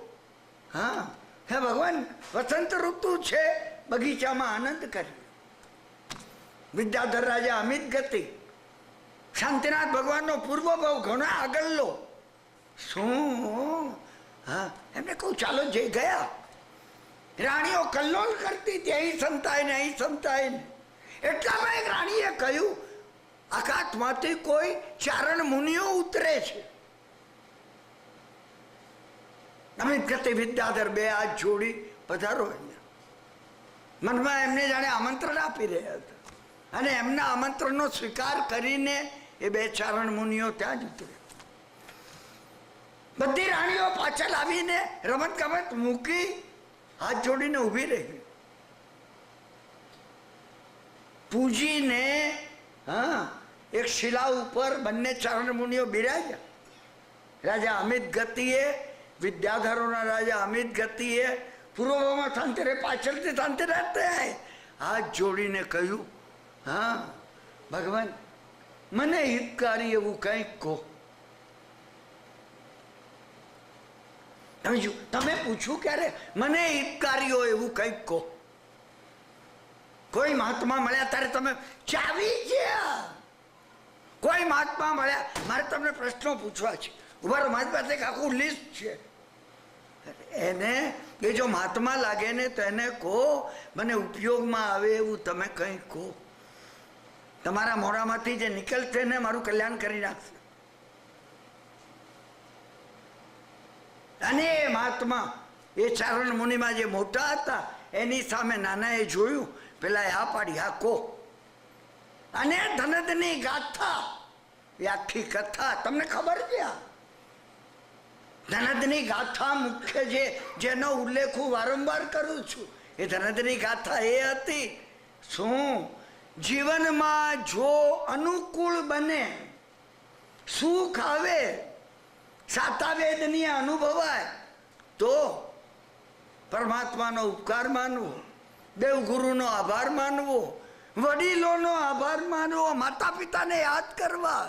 હા હે ભગવાન, વસંત ઋતુ છે, બગીચામાં આનંદ કરી. વિદ્યાધર રાજા અમિત ગતિ શાંતિનાથ ભગવાનનો પૂર્વ ભાવ ઘણો આગળનો. શું? હા, એમને કહું ચાલો જઈ ગયા. રાણીઓ કલ્લોલ કરતી હતી, અહીં સંતાય ને અહીં સંતાય ને. એટલામાં એક રાણીએ કહ્યું, આકાશમાંથી કોઈ ચારણ મુનિઓ ઉતરે છે. અમિત ગતિ વિદ્યાધર બે હાથ જોડી પધારો. મનમાં એમને જાણે આમંત્રણ આપી રહ્યા હતા, અને એમના આમંત્રણનો સ્વીકાર કરીને એ બે ચારણ મુનિઓ ત્યાં જ ઉતરે. બધી રાણીઓ પાછળ આવીને રમત ગમત મૂકી હાથ જોડીને ઊભી રહી. પૂજીને હા એક શિલા ઉપર બંને ચારણ મુનિઓ બિરાજ્યા. રાજા અમિત ગતિએ, વિદ્યાધરોના રાજા અમિત ગતિએ પૂર્વમાં શાંતિરે, પાછળથી શાંતિરાજ હાથ જોડીને કહ્યું, હા ભગવાન, મને હિતકારી એવું કંઈક કહો. તમે પૂછ્યું ક્યારે? મને હિતકારી હોય એવું કંઈક કહો. કોઈ મહાત્મા મળ્યા ત્યારે તમે ચાવી ગયા. કોઈ મહાત્મા મળ્યા, મારે તમને પ્રશ્નો પૂછવા છે. ઉભા મારી પાસે એક આખું લિસ્ટ છે. એને એ જો મહાત્મા લાગે ને તો એને કહો, મને ઉપયોગમાં આવે એવું તમે કંઈ કહો. તમારા મોઢામાંથી જે નીકળશે ને મારું કલ્યાણ કરી નાખશે. અને એ મહાત્મા એ ચારણ મુનિમાં જે મોટા હતા એની સામે નાના એ જોયું. પેલા આ પાડી, હા કહો. અને ધનદની ગાથા, એ આખી કથા તમને ખબર છે. ધનદની ગાથા મુખ્ય જેનો ઉલ્લેખ હું વારંવાર કરું છું, એ ધનદની ગાથા એ હતી, શું જીવનમાં જો અનુકૂળ બને, સુખ આવે, સાતા વેદની અનુભવાય તો પરમાત્માનો ઉપકાર માનવો, દેવગુરુનો આભાર માનવો, વડીલોનો આભાર માનવો, માતા પિતાને યાદ કરવા.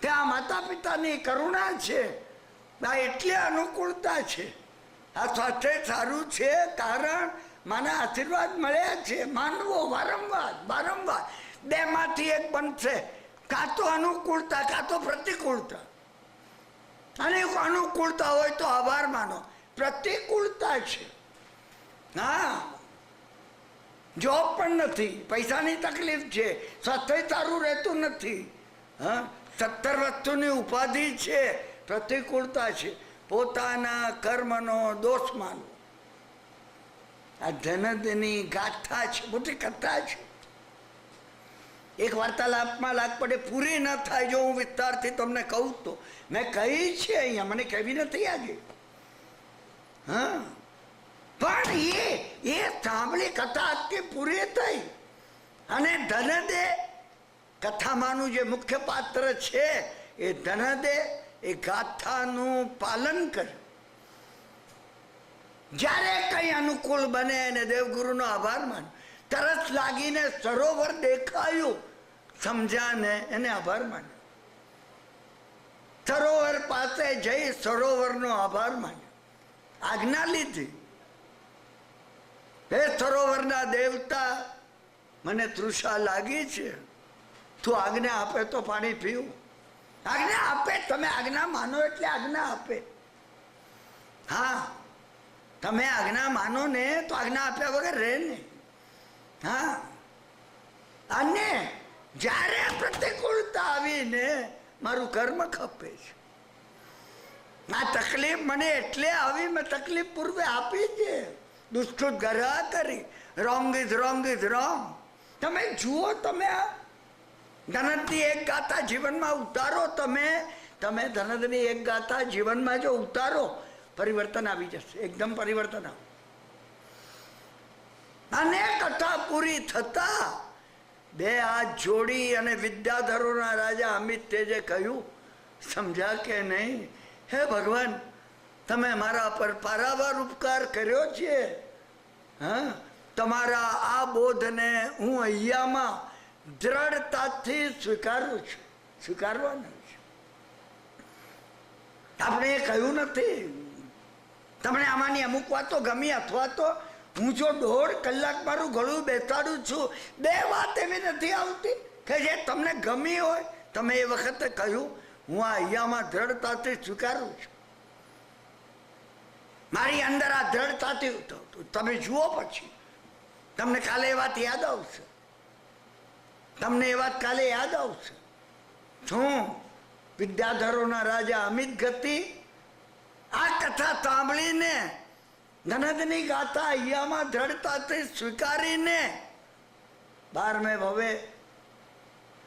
ત્યાં માતા પિતાની કરુણા છે. આ એટલે અનુકૂળતા છે. આ સ્વાસ્થ્ય સારું છે કારણ માના આશીર્વાદ મળ્યા છે. માનવો વારંવાર વારંવાર. બેમાંથી એક બનશે, કાં તો અનુકૂળતા કાં તો પ્રતિકૂળતા. અને અનુકૂળતા હોય તો આભાર માનો. પ્રતિકૂળતા છે, હા, જોબ પણ નથી, પૈસાની તકલીફ છે, સ્વાસ્થ્ય સારું રહેતું નથી, હા, 17 વસ્તુની ઉપાધિ છે, પ્રતિકૂળતા છે. પોતાના કર્મનો દોષ માનવો. આ ધનદની ગાથા છે, મોટી કથા છે. એક વાર્તાલાપમાં લાગ પડે, પૂરી ન થાય જો હું વિસ્તારથી તમને કહું તો. મેં કહી છે અહીંયા, મને કહેવી નથી આજે. હા, પણ એ સાંભળી કથા આખી પૂરી થઈ. અને ધનદે કથામાંનું જે મુખ્ય પાત્ર છે એ ધનદે એ ગાથાનું પાલન કરે. જ્યારે કઈ અનુકૂળ બને અને દેવગુરુનો આભાર માન, તરસ લાગીને સરોવર દેખાયું, સમજ્યા ને એને આભાર માન્યો. સરોવર પાસે જઈ સરોવરનો આભાર માન્યો, આજ્ઞા લીધી. હે સરોવરના દેવતા, મને તૃષા લાગી છે, તું આજ્ઞા આપે તો પાણી પીવું. આજ્ઞા આપે, તમે આજ્ઞા માનો એટલે આજ્ઞા આપે. હા, તમે આજ્ઞા માનો ને તો આજ્ઞા આપ્યા વગર રહે ને. હા, અને જ્યારે પ્રતિકૂળતા આવીને મારું કર્મ ખપે છે. આ તકલીફ મને એટલે આવી, મેં તકલીફ પૂર્વે આપી છે. દુષ્કૃત ગરહા કરી, wrong is wrong is wrong. તમે જુઓ, તમે ધનદની એક ગાથા જીવનમાં ઉતારો. તમે તમે ધનદની એક ગાથા જીવનમાં જો ઉતારો, પરિવર્તન આવી જશે, એકદમ પરિવર્તન આવે. અને કથા પૂરી થતા બે હાથ જોડી અને વિદ્યાધરોના રાજા અમિત તેજે કહ્યું, સમજ્યા કે નહીં? હે ભગવાન, તમે મારા પર પારાવાર ઉપકાર કર્યો છે. હા, તમારા આ બોધને હું અહીંયામાં દ્રઢતાથી સ્વીકારું છું, સ્વીકારવાનું છે. આપણે એ કહ્યું નથી. તમને આમાંની અમુક વાતો ગમી, અથવા તો હું જો 1.5 કલાક મારું ગળું બેસાડું છું, 2 વાત એવી નથી આવતી કે જે તમને ગમી હોય. તમે એ વખતે કહ્યું, હું આ અહીંયામાં દ્રઢતાથી સ્વીકારું છું. મારી અંદર આ દ્રઢતાથી તમે જુઓ, પછી તમને કાલે એ વાત યાદ આવશે. તમને એ વાત કાલે યાદ આવશે. શું વિદ્યાધરોના રાજા અમિત ગતિ આ કથા સાંભળીને, ધનદની ગાથા અહીંયામાં દ્રઢતાથી સ્વીકારીને 12મે ભવે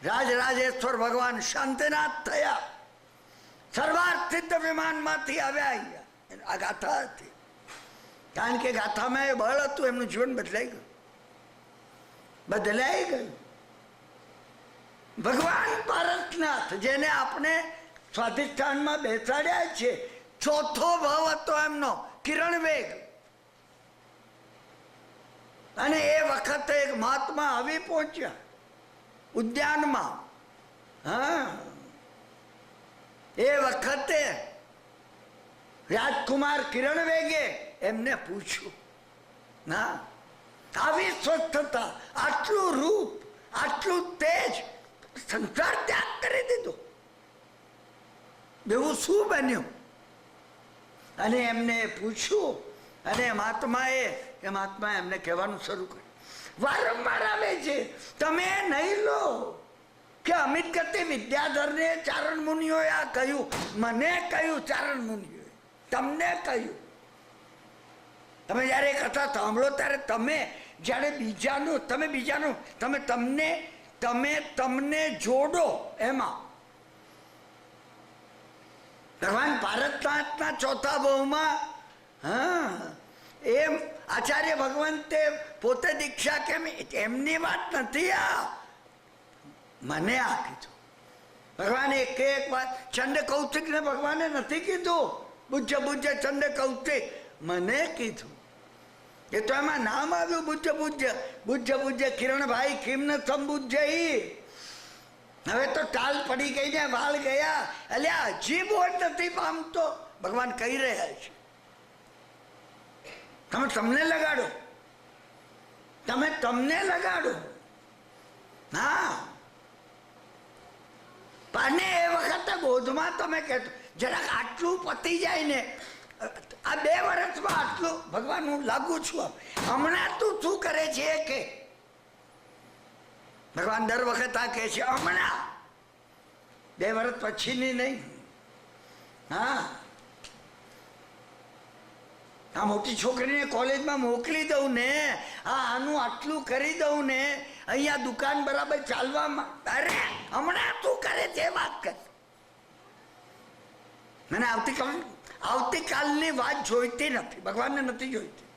રાજરાજેશ્વર ભગવાન શાંતિનાથ થયા. સર્વાર્થ સિદ્ધ વિમાનમાંથી આવ્યા અહીંયા. આ ગાથા હતી. કારણ કે ગાથામાં એ બળ હતું, એમનું જીવન બદલાઈ ગયું, બદલાઈ ગયું. ભગવાન પારસનાથ, જેને આપણે સ્વાધિષ્ઠાનમાં બેસાડ્યા છે, 4થો ભાવ હતો એમનો, કિરણ વેગ. અને એ વખતે એક મહાત્મા આવી પહોંચ્યા ઉદ્યાનમાં. હા, એ વખતે રાજકુમાર કિરણ વેગે એમને પૂછ્યું, ના, આવી સ્વસ્થતા, આટલું રૂપ, આટલું તેજ, સંસાર ત્યાગ કરી દીધો, એવું શું બન્યું? અને એમને પૂછ્યું. અને મહાત્માએ એમને કહેવાનું શરૂ કર્યું. વારંવાર આવે છે, તમે નહીં લો કે અમિત ગતિ વિદ્યાધરને ચારણ મુનિઓએ આ કહ્યું, મને કહ્યું ચારણ મુનિઓએ, તમને કહ્યું. તમે જયારે કથા સાંભળો ત્યારે તમે જયારે બીજાનું તમને જોડો એમાં. ભગવાન ભારતનાથના 4થા ભાવમાં, હા, એમ આચાર્ય ભગવંતે પોતે દીક્ષા કેમ, એમની વાત નથી આ, મને આ કીધું. ભગવાને એક વાત, ચંડ કૌશિક ને ભગવાને નથી કીધું, બુજ્જ ચંડ કૌશિક, મને કીધું. એ તો એમાં નામ આવ્યું બુજ્જ કિરણભાઈ કિમને સંબુજ્જ. હવે તો ટાલ પડી ગઈ ને વાળ ગયા, એટલે હજી બોધ નથી પામતો. ભગવાન કહી રહ્યા છે, તમે તમને લગાડો. હા, અને એ વખતે બોધમાં તમે કહેતો, જરાક આટલું પતી જાય ને, આ 2 વર્ષમાં આટલું, ભગવાન હું લાગુ છું, હમણાં તું શું કરે છે કે ભગવાન દર વખત આ કહે છે, હમણાં, 2 વર્ષ પછીની નહીં. હા, આ મોટી છોકરીને કોલેજમાં મોકલી દઉં ને, આનું આટલું કરી દઉં ને, અહીંયા દુકાન બરાબર ચાલવામાં, અરે હમણાં તું કરે છે વાત કર. મને આવતીકાલની વાત જોઈતી નથી, ભગવાનને નથી જોઈતી.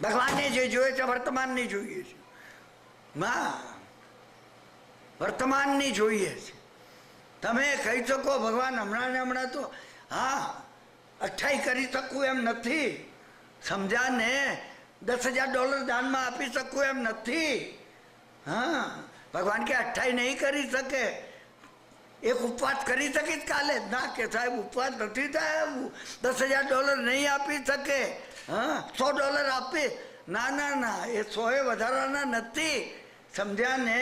ભગવાનને જે જોઈએ છે વર્તમાનની જોઈએ છે. વર્તમાનની જોઈએ છે. તમે કહી શકો ભગવાન હમણાં તો હા અઠ્ઠાઈ કરી શકું એમ નથી, સમજ્યા ને? $10,000 દાનમાં આપી શકું એમ નથી. હા, ભગવાન કે અઠ્ઠાઈ નહીં કરી શકે. એક ઉપવાસ કરી શકીશ કાલે? ના, કે સાહેબ ઉપવાસ નથી થાય, $10,000 નહીં આપી શકે. હા, $100 આપી? ના, એ 100 વધારાના નથી, સમજ્યા ને?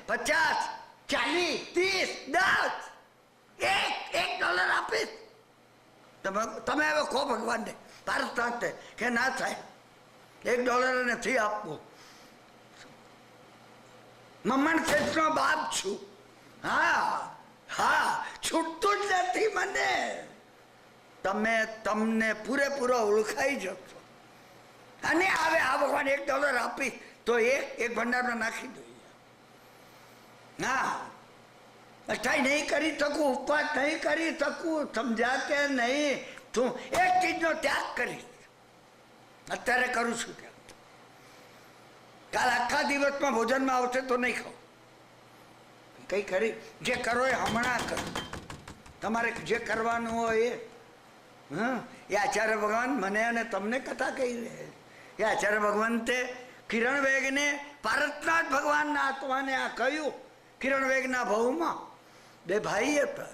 50, 40, 30, 10, $1 આપીશ. તમે હવે કહો ભગવાનને, પારસનાથને કે ના સાહેબ $1 નથી આપવો. મમ્મણ શેઠનો બાપ છું. હા, છૂટતું જ નથી મને. તમને પૂરેપૂરો ઓળખાઈ જશો. અને હવે આ ભગવાન $1 આપી તો એક ભંડારમાં નાખી દઈએ. હા, અઠાઈ નહીં કરી શકું, ઉપવાસ નહીં કરી શકું, સમજા કે નહીં? તું એક ચીજનો ત્યાગ કરી, અત્યારે કરું છું ત્યાં, કાલ આખા દિવસમાં ભોજનમાં આવશે તો નહીં ખાવ. કઈ કરી જે કરો એ હમણાં કરો, તમારે જે કરવાનું હોય એ. એ આચાર્ય ભગવાન મને અને તમને કથા કહી રહે. એ આચાર્ય ભગવાન તે કિરણ વેગને પારસનાથ ભગવાનના આત્માને આ કહ્યું. કિરણ વેગના ભાવમાં બે ભાઈ હતા,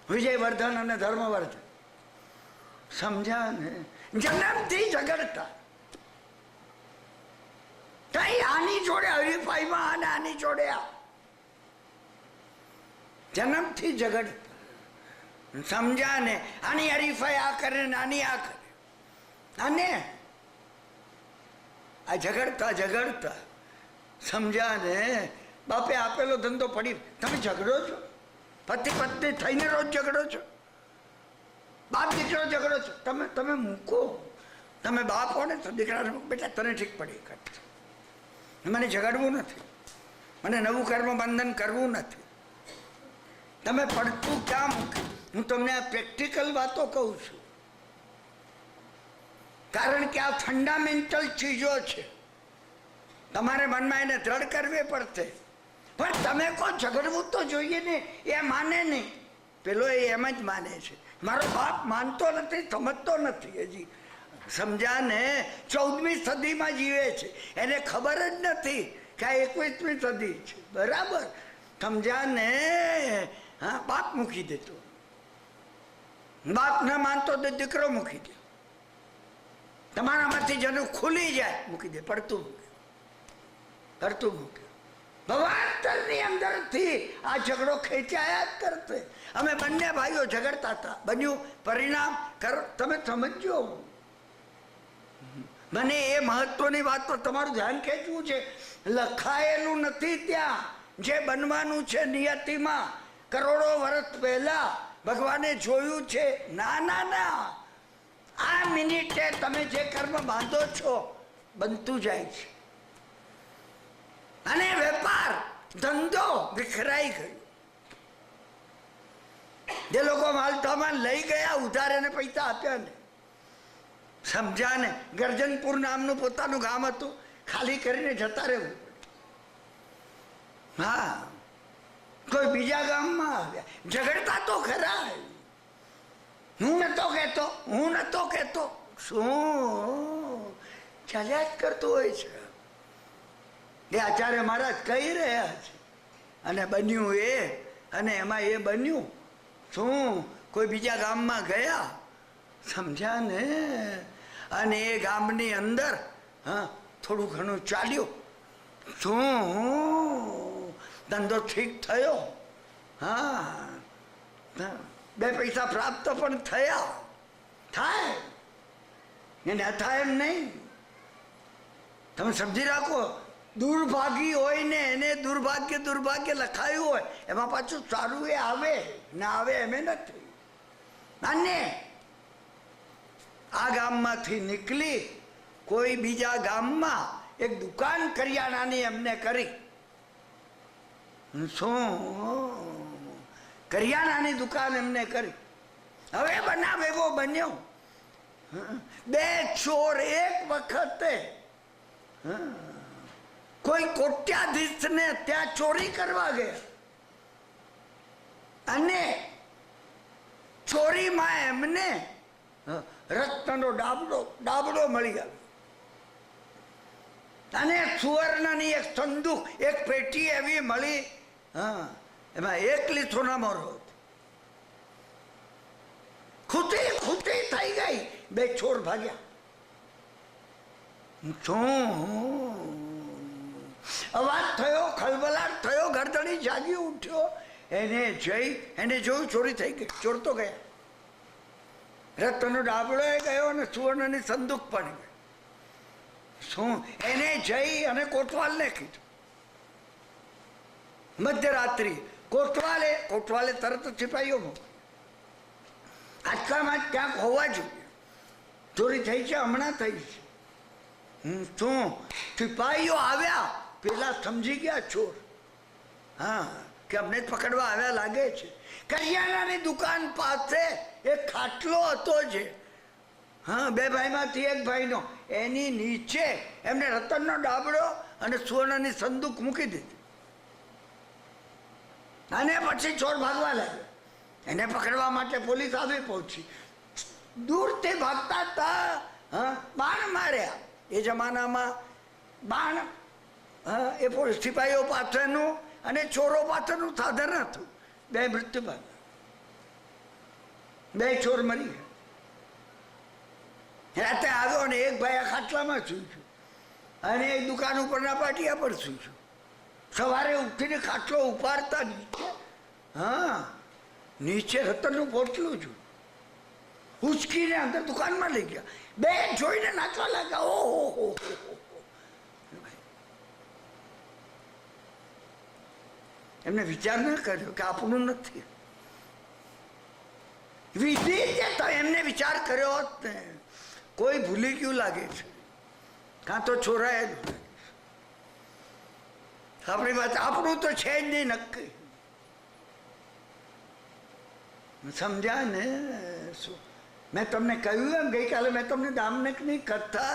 વિજયવર્ધન અને ધર્મવર્ધન. સમજ્યા ને? જન્મથી ઝઘડતા, કઈ આની જોડે હરીફાઈમાં અને આની જોડે આ, જન્મથી ઝઘડતા. સમજ્યા ને? આની હરીફાઈ આ કરે ને આની આ કરે, અને આ ઝઘડતા ઝઘડતા. સમજ્યા ને? બાપે આપેલો ધંધો પડી, તમે ઝઘડો છો, પતિ પત્ની થઈને રોજ ઝઘડો છો, બાપ દીકરો ઝઘડો છો. તમે મૂકો, તમે બાપ હો ને તો દીકરાને બેટા તને ઠીક પડી, મને ઝઘડવું નથી, મને નવું કર્મ બંધન કરવું નથી. તમે પડતું ક્યાં મૂકે? હું તમને આ પ્રેક્ટિકલ વાતો કહું છું, કારણ કે આ ફંડામેન્ટલ ચીજો છે, તમારે મનમાં એને દ્રઢ કરવી પડશે. પણ તમે કહો ઝઘડવું તો જોઈએ ને, એ માને નહીં. પેલો એ એમ જ માને છે, મારો બાપ માનતો નથી, સમજતો નથી હજી. સમજ્યા ને? 14મી સદીમાં જીવે છે, એને ખબર જ નથી કે આ 21મી સદી છે. બરાબર? સમજ્યા ને? હા, બાપ મૂકી દેતો, બાપ ના માનતો તો દીકરો મૂકી દે, તમારામાંથી જેનું ખુલી જાય મૂકી દે, પડતું મૂકે, પડતું મૂકે. ભવાંતરની અંદરથી આ ઝઘડો ખેંચાયા જ કરશે. અમે બંને ભાઈઓ ઝઘડતા હતા, બન્યું પરિણામ કરો. તમે સમજો, મને એ મહત્વની વાત પર તમારું ધ્યાન ખેંચવું છે. લખાયેલું નથી ત્યાં જે બનવાનું છે નિયતિમાં, કરોડો વર્ષ પહેલા ભગવાને જોયું છે. ના ના ના, આ મિનિટે તમે જે કર્મ બાંધો છો બનતું જાય છે. અને વેપાર ધંધો વિખરાઈ ગયો. જે લોકો માલસામાન લઈ ગયા, ઉધાર એને પૈસા આપ્યા ને, સમજ્યા ને? ગર્જનપુર નામનું પોતાનું ગામ હતું, ખાલી કરીને જતા રહેવું. હા, કોઈ બીજા ગામમાં આવ્યા, ઝઘડતા તો ખરા. હું નતો કહેતો, શું ચાલ્યા જ કરતું હોય છે. એ આચાર્ય મહારાજ કહી રહ્યા છે, અને બન્યું એ, અને એમાં એ બન્યું શું? કોઈ બીજા ગામમાં ગયા, સમજ્યા ને? અને એ ગામની અંદર હા થોડું ઘણું ચાલ્યું, શું ધંધો ઠીક થયો, હા 2 પૈસા પ્રાપ્ત પણ થયા. થાય એને થાય એમ નહીં. તમે સમજી રાખો, દુર્ભાગી હોય ને એને દુર્ભાગ્ય લખાયું હોય, એમાં પાછું સારું એ આવે ના આવે એમ નથી. અને આ ગામમાંથી નીકળી કોઈ બીજા ગામમાં એક દુકાન કરિયાણાની એમને કરી. શું કરિયાણાની દુકાન એમને કરી. હવે બનાવ એવો બન્યો, 2 ચોર એક વખતે કોઈ કોટ્યાધીશ ને ત્યાં ચોરી કરવા ગયા, અને ચોરીમાં એમને રત્નનો ડાબડો મળી આવ્યો, અને સુવર્ણની એક સંદૂક, એક પેટી એવી મળી. હા, એમાં 1 લીથોનામાં રોજ ખૂટી થઈ ગઈ. 2 ચોર ભાગ્યા. અવાજ થયો, ખલબલાટ થયો, ગરદણી જાગી ઉઠ્યો. એને જોયું ચોરી થઈ ગઈ. ચોર તો ગયા, રત્નનો ડાબડો ગયો અને સુવર્ણની સંદૂક પણ ગઈ. શું? એને જઈ અને કોટવાલને કીધું. મધ્યરાત્રિ કોટવાલે તરત સિપાહીઓ મોકલી, આટલામાં ક્યાંક હોવા જોઈએ, ચોરી થઈ છે, હમણાં થઈ છે. શું? સિપાહીઓ આવ્યા, પેલા સમજી ગયા ચોર. હા, કે અમને જ પકડવા આવ્યા લાગે છે. કરિયાણાની દુકાન પાસે એક ખાટલો હતો છે. હા, બે ભાઈમાંથી એક ભાઈનો, એની નીચે એમને રતનનો ડાબડો અને સુવર્ણની સંદૂક મૂકી દીધી. અને પછી ચોર ભાગવા લાગ્યો. એને પકડવા માટે પોલીસ આવી પહોંચી. દૂરથી ભાગતા હતા. હા, બાણ માર્યા. એ જમાનામાં બાણ એ સિપાહીઓ પાછળનું અને ચોરો પાછળનું સાધન હતું. બે મૃત્યુ પામ્યા, બે ચોર મરી ગયા. રાતે આવ્યો અને એક ભાઈ આ ખાટલામાં સૂઈ અને એક દુકાન ઉપરના પાટિયા પર સૂઈ. સવારે ઉઠીને ખાટલો ઉપાડતા નીચે, હા, નીચે રતનનું પોટલું છું. ઉચકીને અંદર દુકાનમાં લઈ ગયા. બે જોઈને નાચવા લાગ્યા. ઓહો, એમને વિચાર ન કર્યો કે આપણું નથી. વિધિ તો એમને વિચાર કર્યો હોત ને, કોઈ ભૂલી ગયું લાગે છે, કાં તો ચોરાયેલું. આપણી વાત આપણું તો છે જ નહીં નક્કી. સમજ્યા ને? શું મેં તમને કહ્યું એમ ગઈકાલે મેં તમને દામનકની કથા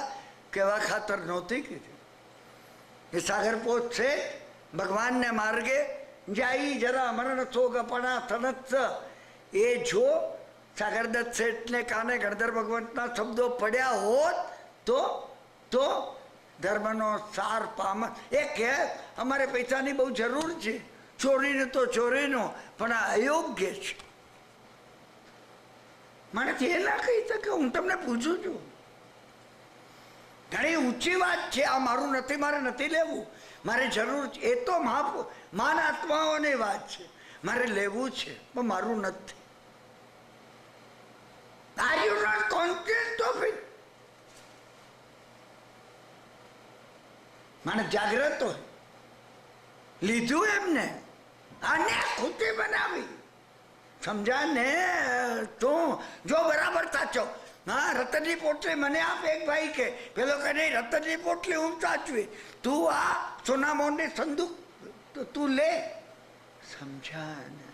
કેવા ખાતર નહોતી કીધી. એ સાગરપોત છે, ભગવાનને માર્ગે જાય જરા મરણ થોગ પણા થનત. એ જો સાગરદત્ત શેઠને કાને ગણધર ભગવંતના શબ્દો પડ્યા હોત તો ધર્મનો સાર પામ. એ કે અમારે પૈસાની બહુ જરૂર છે, ચોરીને તો ચોરીનો, પણ આ અયોગ્ય છે. મારાથી એ ના કહી શકે. હું તમને પૂછું છું, ઘણી ઊંચી વાત છે. આ મારું નથી, મારે નથી લેવું, મારે જરૂર છે. એ તો મહાન આત્માઓની વાત છે. મારે લેવું છે પણ મારું નથી. Are you not conscious of it? મને જાગ્રત હોય, લીધું એમને, આને ખોટી બનાવી. સમજા ને? તું જો બરાબર સાચો. હા, રતનની પોટલી મને આપ. એક ભાઈ કે પેલો કે નહીં, રતનની પોટલી હું સાચવી, તું આ સોનામોહનની સંદૂક તું લે. સમજા ને?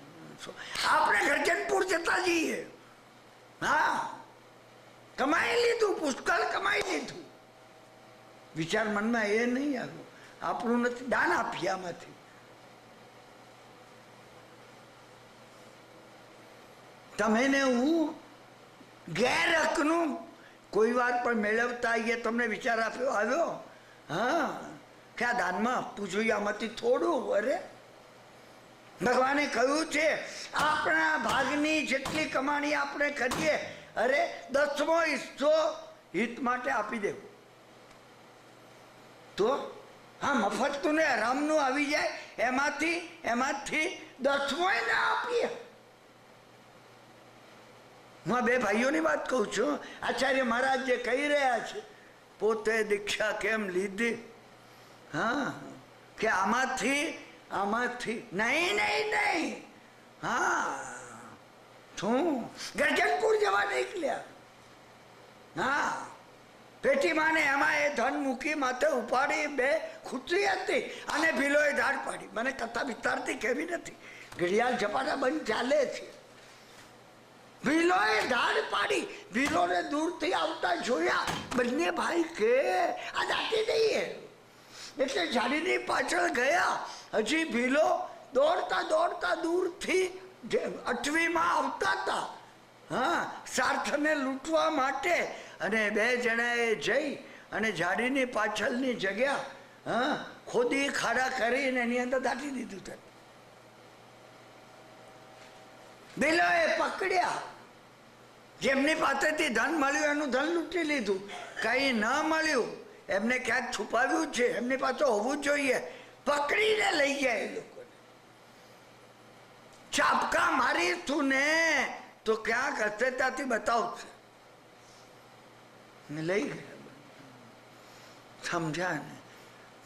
આપણે ગરજનપુર જતા જઈએ. હા, કમાઈ લીધું, પુષ્કળ કમાઈ લીધું. વિચાર મનમાં એ નહીં આવ્યો, આપણું નથી, દાન આપીએ આમાંથી. તમે ને હું ગેર હકનું કોઈ વાર પણ મેળવતા આવીએ. તમને વિચાર આવ્યો? હા, કે આ દાનમાં આપવું જોઈએ, આમાંથી થોડું. અરે, ભગવાને કહ્યું છે આપણા ભાગની જેટલી કમાણી આપણે કરીએ, અરે 10મો હિસ્સો હિત માટે આપી દેવું. તો હા, મફતનું ને આરામનું આવી જાય, એમાંથી 10મો ના આપીએ. હું બે ભાઈઓની વાત કહું છું. આચાર્ય મહારાજ જે કહી રહ્યા છે, પોતે દીક્ષા કેમ લીધી? હા, કે આમાંથી નહીં. હા, શું ગરજનપુર જવા નીકળ્યા. હા, પેટીમાં ને એમાં એ ધન મૂકી માથે ઉપાડી. બે ખૂતરી હતી અને ભીલોએ ધાડ પાડી. મને કથા વિસ્તારથી કેવી નથી, ઘડિયાળ ઝપાટા બંધ ચાલે છે. ભીલોએ ધાડ પાડી. ભીલોને દૂરથી આવતા જોયા. બંને ભાઈ કે આ દાટી દઈએ, એટલે ઝાડીની પાછળ ગયા. હજી ભીલો દોડતા દૂરથી 8મીમાં આવતા હતા. હા, સાર્થને લૂંટવા માટે. અને બે જણાએ જઈ અને ઝાડીની પાછળની જગ્યા, હા, ખોદી ખાડા કરીને એની અંદર દાટી દીધું હતું. ભીલોએ પકડ્યા. જેમની પાસેથી ધન મળ્યું એનું ધન લૂંટી લીધું. કઈ ન મળ્યું, એમને ક્યાંક છુપાવ્યું છે, એમની પાસે હોવું જોઈએ, પકડીને લઈ ગયા. એ લોકોને ચાપકા મારી તું ને તો ક્યાંક હશે ત્યાંથી બતાવશે. લઈ ગયા. સમજ્યા ને?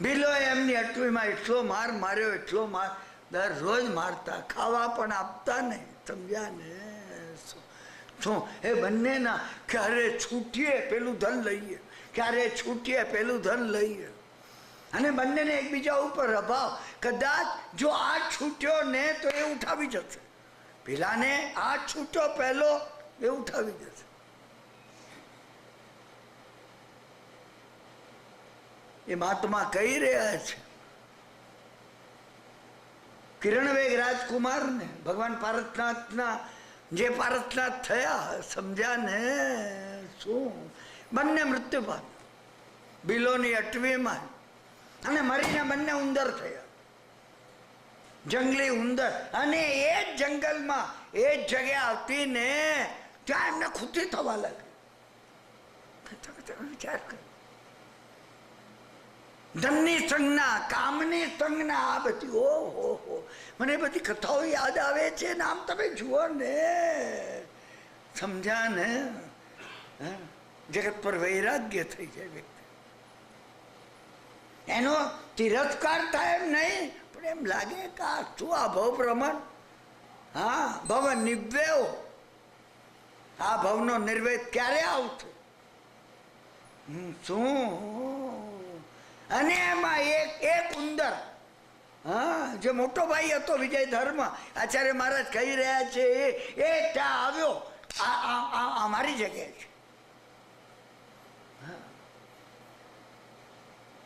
ભીલોએ એમની 8મીમાં એટલો માર માર્યો, એટલો માર. દરરોજ મારતા, ખાવા પણ આપતા નહીં. સમજ્યા ને? શું એ બંનેના ક્યારે છૂટીએ પેલું ધન લઈએ, ક્યારે છૂટીએ પેલું ધન લઈએ. અને બંનેને એકબીજા ઉપર અભાવ. કદાચ જો આ છૂટ્યો ને તો એ ઉઠાવી જશે, પેલાને આ છૂટ્યો પહેલો એ ઉઠાવી જશે. એ મહાત્મા કહી રહ્યા છે કિરણવેગ રાજકુમાર ને ભગવાન પારસનાથના જે પારસનાથ થયા સમજ્યા ને શું, બંને મૃત્યુ પામ્યા બિલોની અટવીમાં, અને મરીને બંને ઉંદર થયા, જંગલી ઉંદર. અને એ જ જંગલમાં એ જ જગ્યા આવતી ને ત્યાં એમને ખૂતી થવા લાગે. વિચાર કર, ધનની સંજ્ઞા, કામની સંજ્ઞા, આ બધી ઓહો, મને બધી કથાઓ યાદ આવે છે ને. આમ તમે જુઓ ને, સમજ્યા ને, જગત પર વૈરાગ્ય થઈ જાય વ્યક્તિ. એનો તિરસ્કાર થાય એમ નહીં, પણ એમ લાગે કે આ શું આ ભવ પ્રમાણ, હા ભવ નિવ્યવ, આ ભવનો નિર્વેદ ક્યારે આવશે શું. અને એમાં એક ઉંદર, હા જે મોટો ભાઈ હતો વિજય ધર્મ, આચાર્ય મહારાજ કહી રહ્યા છે એ ત્યાં આવ્યો, આ મારી જગ્યાએ છે.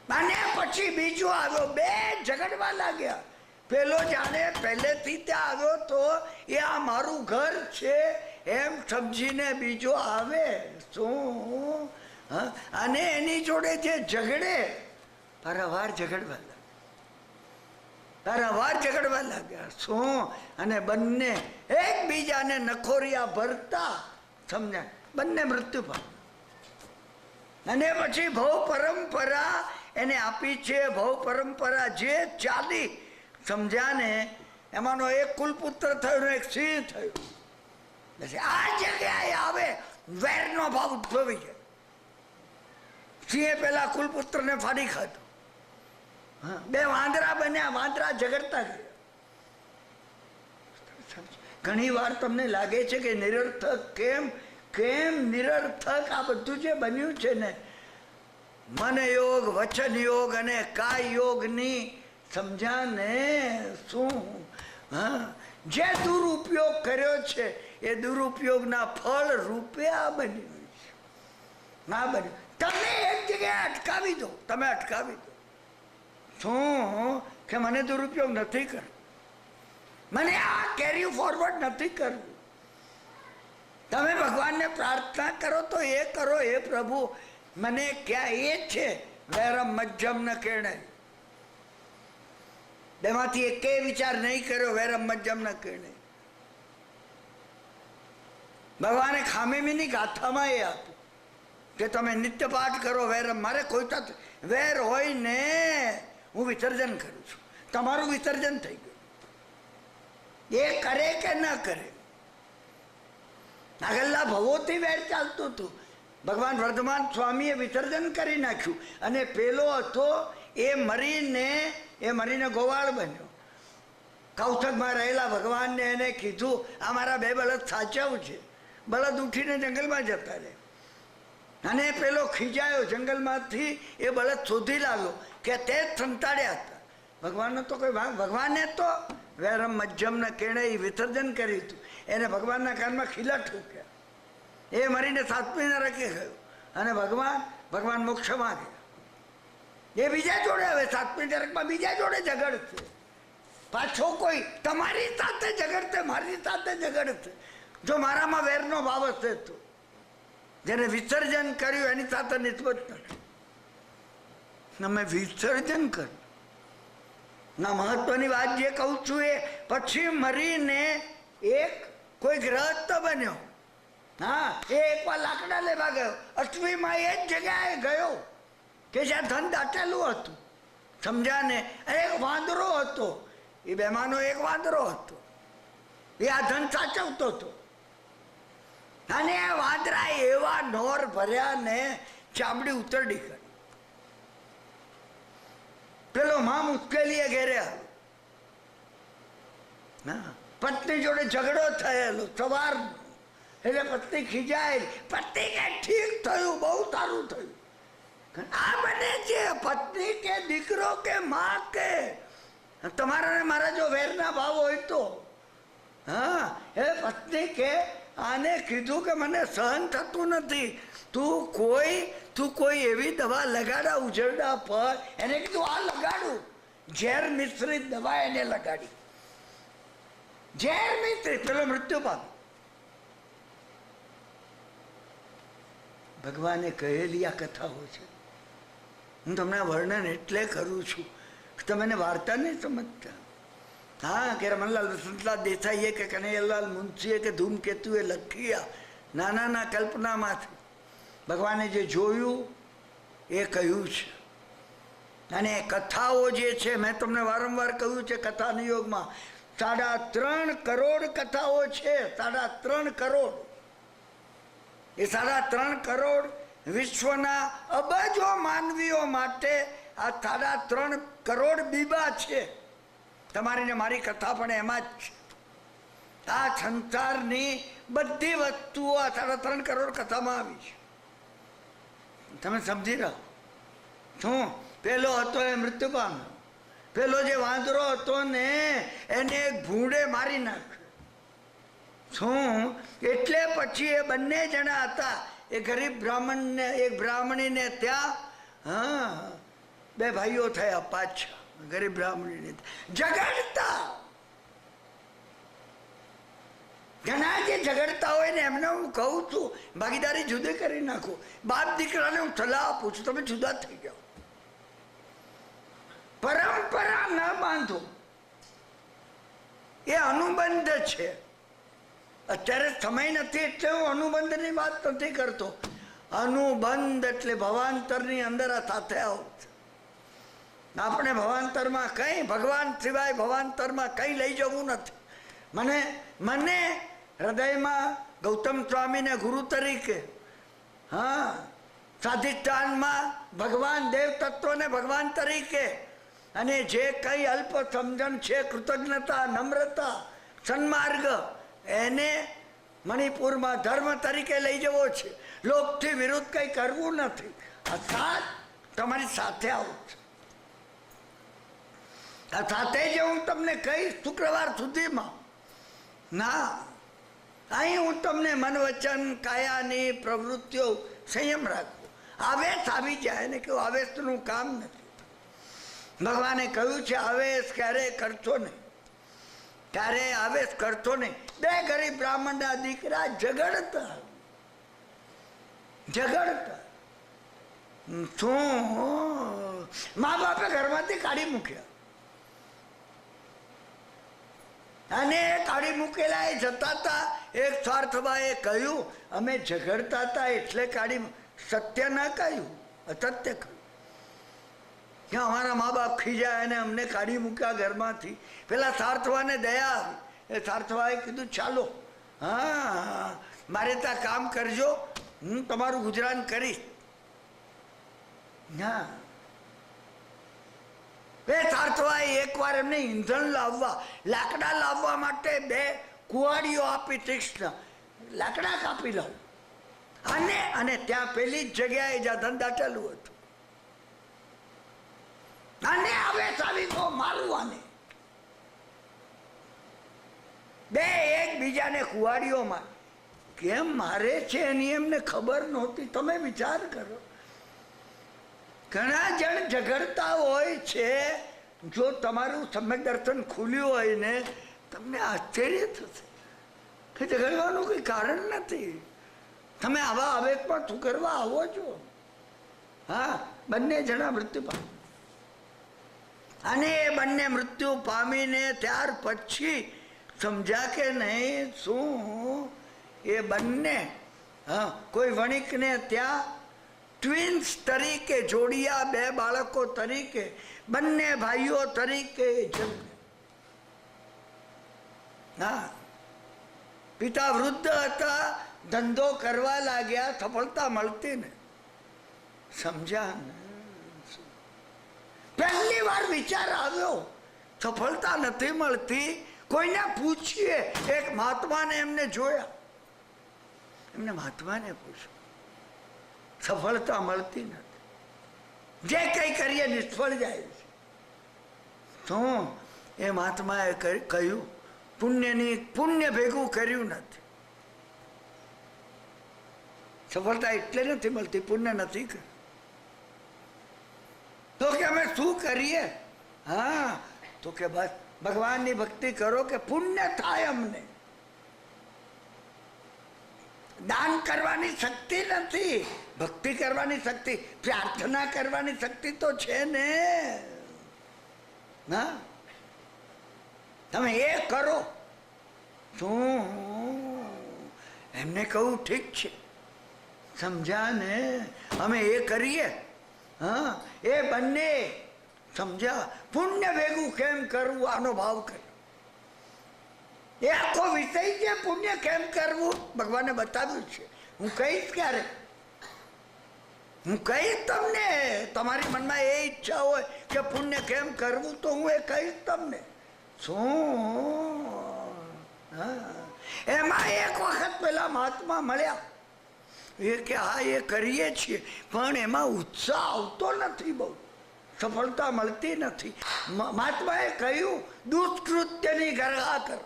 અને પછી બીજો આવ્યો, બે ઝઘડવા લાગ્યા. પેલો જાણે પહેલેથી ત્યાં આવ્યો તો એ આ મારું ઘર છે એમ સમજીને બીજો આવે શું. અને એની જોડે જે ઝઘડે, વારંવાર ઝઘડવા લાગ્યા શું. અને બંને એકબીજાને નખોરિયા ભરતા, સમજ્યા, બંને મૃત્યુ પામ્યા. અને પછી ભવ પરંપરા એને આપી છે. ભવ પરંપરા જે ચાલી, સમજ્યા ને, એમાંનો એક કુલપુત્ર થયો ને એક સિંહ થયો. આ જગ્યાએ આવે વેરનો ભાવ ઉદ્ભવી જાય. સિંહે પેલા કુલપુત્રને ફાડી ખાધો, બે વાંદરા બન્યા, વાંદરા ઝઘડતા ગયા. ઘણી વાર તમને લાગે છે કે નિરર્થક, કેમ નિરર્થક આ બધું જે બન્યું છે ને, મન યોગ, વચન યોગ અને કાય યોગની, સમજ્યા ને શું, જે દુરુપયોગ કર્યો છે એ દુરુપયોગના ફળ રૂપે આ બન્યું છે. ના બન્યું, તમે એક જગ્યાએ અટકાવી દો, તમે અટકાવી દો શું કે મને દુરુપયોગ નથી કરવો, મને આ કેરી ફોરવર્ડ નથી કરવું. તમે ભગવાનને પ્રાર્થના કરો તો એ કરો, એ પ્રભુ મને ક્યાં એ છે વૈરમ મજ્જમ ન કેણે, બેમાંથી એકે વિચાર નહીં કર્યો વૈરમ મજ્જમ ન કેણે. ભગવાને ખામીમીની ગાથામાં એ આપ્યું કે તમે નિત્ય પાઠ કરો વૈરમ. મારે કોઈ તો વેર હોય ને હું વિસર્જન કરું છું, તમારું વિસર્જન થઈ ગયું. એ કરે કે ન કરે, આગળના ભવોથી વેર ચાલતું હતું. ભગવાન વર્ધમાન સ્વામીએ વિસર્જન કરી નાખ્યું, અને પેલો હતો એ મરીને ગોવાળ બન્યો. કૌથકમાં રહેલા ભગવાનને એને કીધું આ મારા બે બળદ સાચવું છે. બળદ ઉઠીને જંગલમાં જતા રહે, અને પેલો ખીજાયો, જંગલમાંથી એ બળદ શોધી લાવ્યો કે તે જ સંતાડ્યા હતા. ભગવાનનો તો કોઈ ભગવાને તો વેરમ મજ્જમ ને કેણે વિસર્જન કર્યું હતું. એને ભગવાનના કાનમાં ખીલા ઠોક્યા, એ મરીને સાતમી નરકે ગયો, અને ભગવાન મોક્ષમાં ગયા. એ બીજા જોડે, હવે સાતમી નરકમાં બીજા જોડે ઝઘડશે. પાછો કોઈ તમારી સાથે ઝઘડશે, મારી સાથે ઝઘડશે. જો મારામાં વેરનો ભાવ હશે તો જેને વિસર્જન કર્યું એની સાથે નિસ્બત નથી. અમે વિસર્જન કર્યું ના, મહત્વની વાત જે કહું છું એ પછી મરીને એક કોઈ ગ્રહસ્થ બન્યો. હા, એ એકવાર લાકડા લેવા ગયો, અશ્વીમાં એ જ જગ્યાએ ગયો કે જ્યાં ધન દાટેલું હતું, સમજ્યા ને. એક વાંદરો હતો, એ બેમાંનો એક વાંદરો હતો, એ આ ધન સાચવતો હતો. અને વાંદરા એવા નોર ભર્યા ને ચામડી ઉતરડી કરી. પેલો માં મુશ્કેલીએ ઘેરે આવ્યો, પત્ની જોડે ઝઘડો થયેલો સવાર, એટલે પત્ની ખીજાય. પત્ની કે ઠીક થયું, બહુ સારું થયું, આ બને છે પત્ની કે દીકરો કે માં કે તમારા ને મારા જો વેરના ભાવ હોય તો હા એ પત્ની કે આને કીધું કે મને સહન થતું નથી, તું કોઈ એવી દવા લગાડા ઉજરડા પર. એને કીધું આ લગાડું. ઝેર મિશ્રિત દવા એને લગાડી. ઝેર મિશ્રિત, પેલો મૃત્યુ પામ્યો. ભગવાને કહેલી આ કથાઓ છે. હું તમને વર્ણન એટલે કરું છું કે તમે વાર્તા નહીં સમજતા. હા કે રમણલાલ વસંતલાલ દેસાઈએ કે કનૈયાલાલ મુનશીએ કે ધૂમકેતુએ લખ્યા નાના કલ્પનામાંથી ભગવાને જે જોયું એ કહ્યું છે. અને કથાઓ જે છે મેં તમને વારંવાર કહ્યું છે કથા નિયોગમાં 3.5 કરોડ કથાઓ છે. 3.5 કરોડ. એ 3.5 કરોડ વિશ્વના અબજો માનવીઓ માટે આ 3.5 કરોડ બીબા છે. તમારી ને મારી કથા પણ એમાં જ છે. આ સંસારની બધી વસ્તુઓ આ 3.5 કરોડ કથામાં આવી છે. તમે સમજી રહો. શું પેલો હતો એ મૃત્યુ પામ્યો. પેલો જે વાંદરો હતો ને એને એક ભૂંડે મારી નાખ્યો. શું એટલે પછી એ બંને જણા હતા. એ ગરીબ બ્રાહ્મણ ને એક બ્રાહ્મણીને ત્યાં હા 2 ભાઈઓ થયા પાછા. ગરીબ બ્રાહ્મણીને ઝઘડતા. ઘણા જે ઝઘડતા હોય ને એમને હું કહું છું ભાગીદારી જુદી કરી નાખો. બાપ દીકરાને હું સલાહ આપું છું તમે જુદા થઈ જાઓ. પરંપરા ન બાંધો. એ અનુબંધ છે. અત્યારે સમય નથી એટલે હું અનુબંધની વાત નથી કરતો. અનુબંધ એટલે ભવાંતરની અંદર આ સાથે આવું. આપણે ભવાંતરમાં કઈ ભગવાન સિવાય ભવાંતરમાં કઈ લઈ જવું નથી. મને હૃદયમાં ગૌતમ સ્વામીને ગુરુ તરીકે, હા સ્વાધિષ્ઠાનમાં ભગવાન દેવ તત્વને ભગવાન તરીકે, અને જે કઈ અલ્પ સમજણ છે કૃતજ્ઞતા નમ્રતા સન્માર્ગ એને મણિપુરમાં ધર્મ તરીકે લઈ જવો છે. લોકથી વિરુદ્ધ કઈ કરવું નથી. આ સાથ તમારી સાથે આવું છે. આ સાથે જ હું તમને કહીશ શુક્રવાર સુધીમાં. ના અહીં હું તમને મન વચન કાયાની પ્રવૃત્તિઓ સંયમ રાખવો. આવેશ આવી જાય ને કેવું આવેશનું કામ નથી. ભગવાને કહ્યું છે આવેશ ક્યારેય કરશો નહીં. ક્યારે આવેશ કરતો નહીં. 2 ગરીબ બ્રાહ્મણના દીકરા ઝઘડતા. શું મા બાપે ઘરમાંથી કાઢી મૂક્યા. અને કાઢી મૂકેલા એ જતા હતા. એક સ્વાર્થભાઈએ કહ્યું અમે ઝઘડતા હતા એટલે કાઢી. સત્ય ના કહ્યું, અસત્ય કહ્યું કે અમારા મા બાપ ખીજાય અને અમને કાઢી મૂક્યા ઘરમાંથી. પેલા સાર્થવાને દયા આવી. એ સાર્થવાએ કીધું ચાલો હા મારે ત્યાં કામ કરજો, હું તમારું ગુજરાન કરીશ. હા એ સાર્થવાએ એકવાર એમને ઈંધણ લાવવા લાકડા લાવવા માટે 2 કુવાડીઓ આપી. તીક્ષ્ણ લાકડા કાપી લાવ. અને ત્યાં પેલી જ જગ્યાએ જ્યાં ધંધા ચાલુ હતું. અને હવે ચાલી તો મારવાને 2 એકબીજાને કુવાડીઓમાં કેમ મારે છે એની એમને ખબર નહોતી. તમે વિચાર કરો. ઘણા જણ ઝઘડતા હોય છે. જો તમારું સમ્યક દર્શન ખુલ્યું હોય ને તમને આશ્ચર્ય થશે કે ઝઘડવાનું કોઈ કારણ નથી. તમે આવા આવેગમાં શું કરવા આવો છો? હા બંને જણા મૃત્યુ પામે. અને એ બંને મૃત્યુ પામીને ત્યાર પછી સમજ્યા કે નહીં શું એ બંને કોઈ વણિકને ત્યાં ટ્વિન્સ તરીકે જોડિયા 2 બાળકો તરીકે બંને ભાઈઓ તરીકે જન્મે. હા પિતા વૃદ્ધ હતા. ધંધો કરવા લાગ્યા. સફળતા મળતી ને. સમજ્યા ને? પહેલી વાર વિચાર આવ્યો સફળતા નથી મળતી. કોઈને પૂછીએ. એક મહાત્માને એમને જોયા. એમને મહાત્માને પૂછ્યું સફળતા મળતી નથી. જે કંઈ કરીએ નિષ્ફળ જાય છે. શું એ મહાત્માએ કહ્યું, પુણ્ય ભેગું કર્યું નથી. સફળતા એટલે નથી મળતી, પુણ્ય નથી કર્યું. તો કે અમે શું કરીએ? હા, તો કે બસ ભગવાનની ભક્તિ કરો કે પુણ્ય થાય. અમને દાન કરવાની શક્તિ નથી, ભક્તિ કરવાની શક્તિ, પ્રાર્થના કરવાની શક્તિ તો છે ને. ના, તમે એ કરો. શું એમને કહું, ઠીક છે, સમજ્યા ને, અમે એ કરીએ. હા, એ બંને સમજ્યા. પુણ્ય ભેગું કેમ કરવું આનો ભાવ કર્યો. એ આખો વિષય છે, પુણ્ય કેમ કરવું ભગવાને બતાવ્યું છે. હું કહીશ ક્યારે? હું કહીશ તમને. તમારી મનમાં એ ઈચ્છા હોય કે પુણ્ય કેમ કરવું તો હું એ કહીશ તમને. શું એમાં એક વખત પેલા મહાત્મા મળ્યા. એ કે હા એ કરીએ છીએ, પણ એમાં ઉત્સાહ આવતો નથી, બહુ સફળતા મળતી નથી. મહાત્માએ કહ્યું દુષ્કૃત્યની ગરહા કર.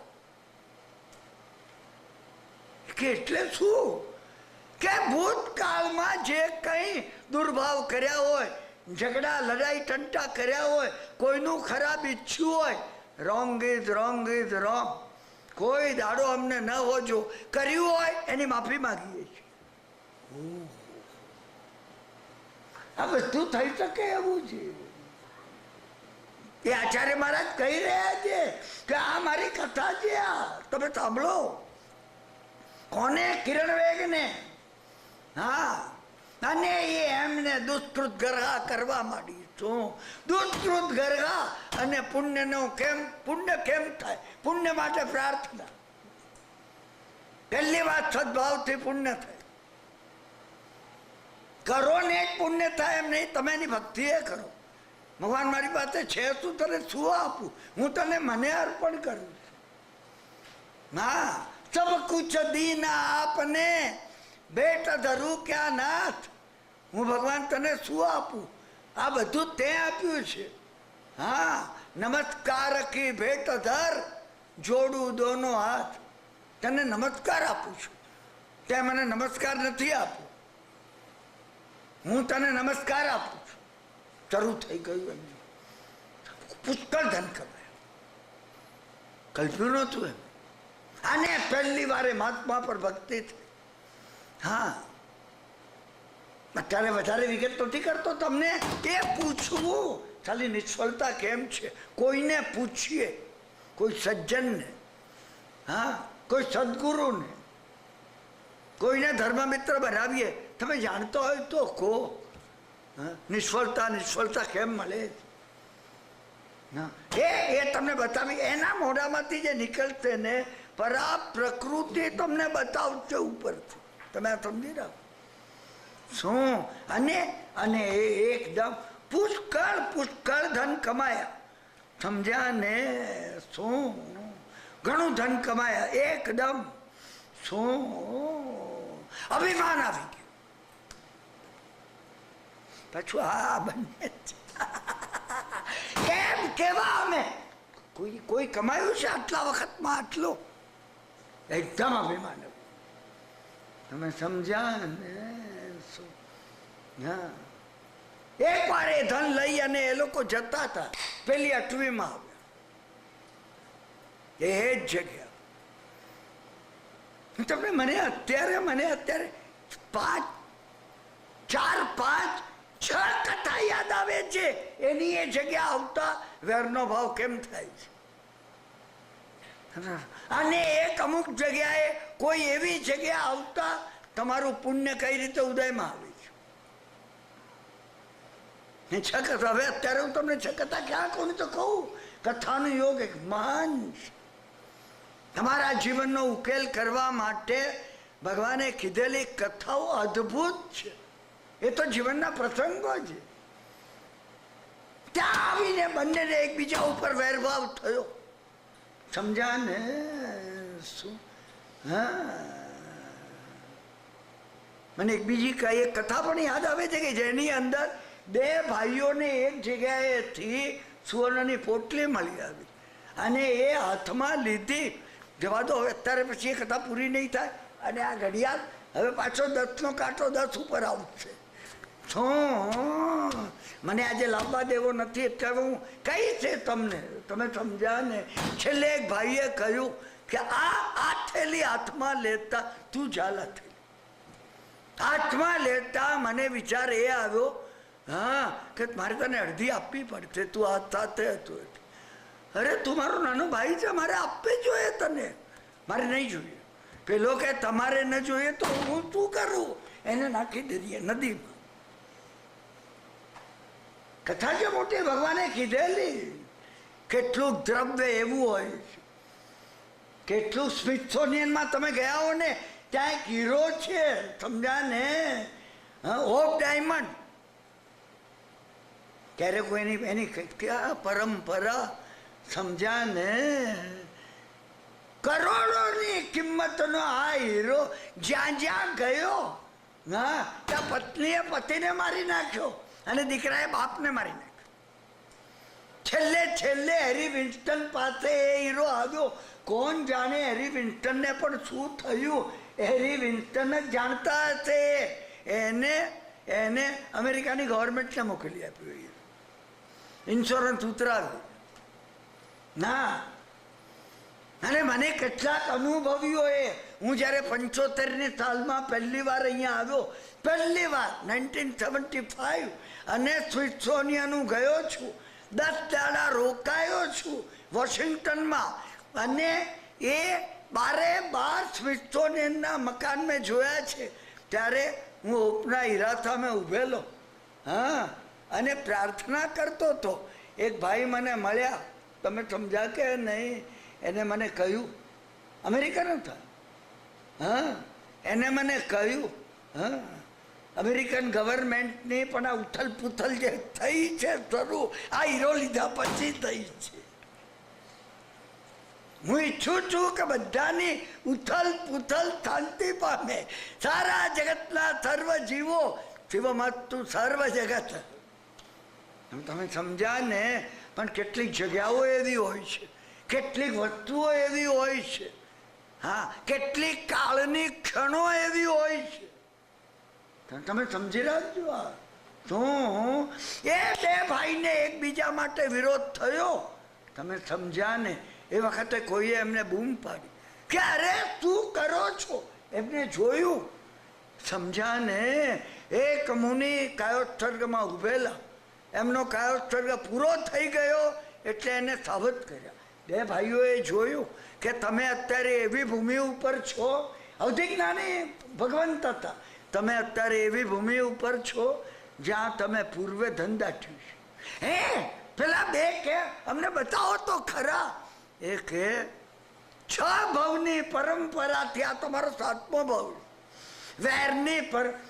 કે એટલે શું? કે ભૂતકાળમાં જે કંઈ દુર્ભાવ કર્યા હોય, ઝઘડા લડાઈ ટંટા કર્યા હોય, કોઈનું ખરાબ ઈચ્છ્યું હોય, wrong is wrong is wrong, કોઈ દાડો અમને ન હોજો કર્યું હોય એની માફી માંગીએ છીએ. આ બધું થઈ શકે એવું છે. એ આચાર્ય મહારાજ કહી રહ્યા છે કે આ મારી કથા છે, આ તમે સાંભળો. કોને? કિરણ વેગ ને. હા, અને એ એમને દુષ્કૃત ગરહા કરવા માંડી. શું દુષ્કૃત ગરહા? અને પુણ્યનો પુણ્ય કેમ થાય? પુણ્ય માટે પ્રાર્થના. પહેલી વાત, સદભાવથી પુણ્ય થાય. કરો ને જ પુણ્ય થાય એમ નહીં. તમે એની ભક્તિ એ કરો. ભગવાન મારી પાસે છે, તું તને શું આપું? હું તને મને અર્પણ કરું છું. ના, સબ કુછ દીના આપને ભેટ ધરું ક્યાં નાથ. હું ભગવાન તને શું આપું? આ બધું તે આપ્યું છે. હા, નમસ્કાર કી ભેટ ધર, જોડું દોનો હાથ. તને નમસ્કાર આપું છું, તે મને નમસ્કાર નથી આપું. હું તને નમસ્કાર આપું છું. શરૂ થઈ ગયું એમ. પુષ્કળ ધન કમાયા, કલ્પ્યું નહોતું એમ. અને પહેલી વારે મહાત્મા પર ભક્તિ થઈ. હા, અત્યારે વધારે વિગત નથી કરતો તમને. એ પૂછવું ખાલી નિષ્ફળતા કેમ છે, કોઈને પૂછીએ, કોઈ સજ્જનને, હા, કોઈ સદગુરુને, કોઈને ધર્મમિત્ર બનાવીએ. તમે જાણતો હોય તો કહો. નિષ્ફળતા કેમ મળે? એ તમને બતાવી. એના મોઢામાંથી જે નીકળશે ને, પર આ પ્રકૃતિ તમને બતાવશે ઉપરથી. તમે સમજી રહો શું? અને એ એકદમ પુષ્કળ ધન કમાયા. સમજ્યા ને? શું ઘણું ધન કમાયા એકદમ. શું અભિમાન આવી ગયું. પાછું આ બંને કેમ કેવા? અમે કોઈ કમાયું છે આટલા વખતમાં આટલો? એકદમ અભિમાન. તમે સમજ્યા ને? હા, એક વાર એ ધન લઈ અને એ લોકો જતા હતા, પેલી અટવીમાં આવ્યા. એ જ જગ્યા તમને મને અત્યારે 4, 5, 6 કથા યાદ આવે છે. એની એ જગ્યા આવતા વેરનો ભાવ કેમ થાય છે? અને એક અમુક જગ્યાએ કોઈ એવી જગ્યા આવતા તમારું પુણ્ય કઈ રીતે ઉદયમાં આવે છે. 6 કથા. હવે અત્યારે હું તમને 6 કથા ક્યાં કહું તો કહું. કથાનો યોગ એક મહાન છે. તમારા જીવનનો ઉકેલ કરવા માટે ભગવાને કીધેલી કથાઓ અદ્ભુત છે. એ તો જીવનના પ્રસંગો છે. ત્યાં આવીને બંનેને એકબીજા ઉપર વેરભાવ થયો. સમજ્યા ને? શું? હા, મને એક બીજી એક કથા પણ યાદ આવે છે કે જેની અંદર બે ભાઈઓને એક જગ્યાએથી સુવર્ણની પોટલી મળી આવી અને એ હાથમાં લીધી. જવા દો હવે, અત્યારે પછી એ કથા પૂરી નહીં થાય. અને આ ઘડિયાળ હવે પાછો 10નો કાંટો 10 ઉપર આવશે. શું મને આજે લાવવા દેવો નથી એટલે હું કઈ છે તમને, તમે સમજ્યા ને. છેલ્લે એક ભાઈએ કહ્યું કે આ થેલી હાથમાં લેતા તું ચાલા થેલી હાથમાં લેતા મને વિચાર એ આવ્યો, હા, કે મારે તને અડધી આપવી પડશે, તું હાથ સાથે હતું. અરે તું મારો નાનો ભાઈ છે, મારે આપવી જોઈએ તને, મારે નહીં જોઈએ. પેલો કે તમારે ન જોઈએ તો હું શું કરું? એને નાખી દઈએ નદીમાં. કથા જે મોટી ભગવાને કીધેલી. કેટલું દ્રવ્ય એવું હોય છે, કેટલું. સ્મિથસોનિયનમાં તમે ગયા હો ને, ત્યાં એક હીરો છે, સમજ્યા ને, ઓફ ડાયમંડ. ક્યારે કોઈ એની ક્યાં પરંપરા, સમજ્યા ને, કરોડોની કિંમતનો આ હીરો જ્યાં જ્યાં ગયો, હા, ત્યાં પત્નીએ પતિને મારી નાખ્યો અને દીકરાએ બાપને મારી નાખ્યો. છેલ્લે છેલ્લે હેરી વિન્સ્ટન પાસે એ હીરો આવ્યો. કોણ જાણે હેરી વિન્સ્ટનને પણ શું થયું? હેરી વિન્સ્ટન જ જાણતા હશે. એને અમેરિકાની ગવર્મેન્ટને મોકલી આપ્યું, ઇન્સ્યોરન્સ ઉતરાવ્યું ના. અને મને કેટલાક અનુભવીઓએ, હું જ્યારે 75ની સાલમાં પહેલી વાર અહીંયા આવ્યો, પહેલી વાર 1975, અને સ્મિથસોનિયન ગયો છું, 10 દાડા રોકાયો છું વોશિંગ્ટનમાં. અને એ 12 સ્મિથસોનિયનના મકાન મેં જોયા છે. ત્યારે હું ઓપના હીરા સામે ઉભેલો, હા, અને પ્રાર્થના કરતો હતો. એક ભાઈ મને મળ્યા, તમે સમજ્યા કે નહીં? એને મને કહ્યું, અમેરિકન હતા, હા, એને મને કહ્યું, હા, અમેરિકન ગવર્મેન્ટની પણ આ ઉથલ પુથલ જે થઈ છે શરૂ આ હીરો લીધા પછી થઈ છે. હું ઈચ્છું છું કે બધાની ઉથલ પુથલ શાંતિ પામે. સારા જગતના સર્વ જીવો શિવમસ્તુ સર્વ જગત. તમે સમજ્યા ને? પણ કેટલીક જગ્યાઓ એવી હોય છે, કેટલીક વસ્તુઓ એવી હોય છે, હા, કેટલીક કાળની ક્ષણો એવી હોય છે. તમે સમજી રાખજો. આ શું એ બે ભાઈને એકબીજા માટે વિરોધ થયો, તમે સમજ્યા ને? એ વખતે કોઈએ એમને બૂમ પાડી કે અરે શું કરો છો? એમને જોયું, સમજ્યા ને? એક મુનિ કાયોત્સર્ગમાં ઉભેલા, એમનો કાયોત્સર્ગ પૂરો થઈ ગયો એટલે એને સાવધ કર્યા. બે ભાઈઓએ જોયું કે તમે અત્યારે એવી ભૂમિ ઉપર છો, અવધિજ્ઞાની ભગવંત હતા, તમે અત્યારે એવી ભૂમિ ઉપર છો જ્યાં તમે પૂર્વે ધન દાટ્યું છે. હે પેલા બે કે અમને બતાવો તો ખરા. એ કે 6 ભવની પરંપરાથી આ તમારો 7મો ભવ.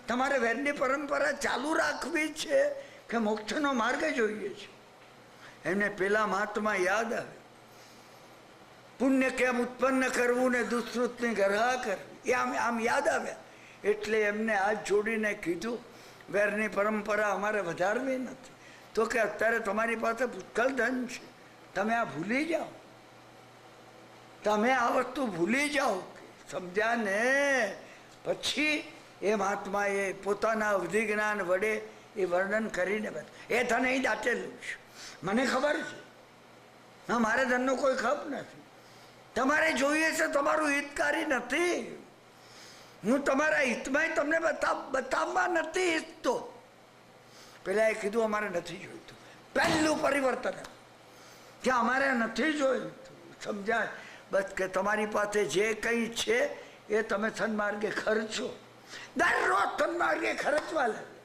તમારે વેરની પરંપરા ચાલુ રાખવી છે કે મોક્ષનો માર્ગ જોઈએ છે? એમને પેલા મહાત્મા યાદ આવે, પુણ્ય કેમ ઉત્પન્ન કરવું ને દુષ્કૃતની ગરહા કરવી, એ આમ યાદ આવ્યા. એટલે એમને હાથ જોડીને કીધું, વેરની પરંપરા અમારે વધારવી નથી. તો કે અત્યારે તમારી પાસે પુષ્કળ ધન છે, તમે આ ભૂલી જાઓ, તમે આ વસ્તુ ભૂલી જાઓ. સમજ્યા ને? પછી એ મહાત્માએ પોતાના અવધિ જ્ઞાન વડે એ વર્ણન કરીને એ ધન અહીં દાટેલું છે, મને ખબર છે, હા, મારે ધનનો કોઈ ખપ નથી. તમારે જોઈએ છે, તમારું હિતકારી નથી. હું તમારા હિતમાં તમને બતાવવા નથી ઈચ્છતો. પેલા એ કીધું અમારે નથી જોઈતું. પહેલું પરિવર્તન કે અમારે નથી જોઈતું. સમજાય? બસ કે તમારી પાસે જે કંઈ છે એ તમે સન્માર્ગે ખર્ચો, દરરોજ સન્માર્ગે ખર્ચવા લાગે.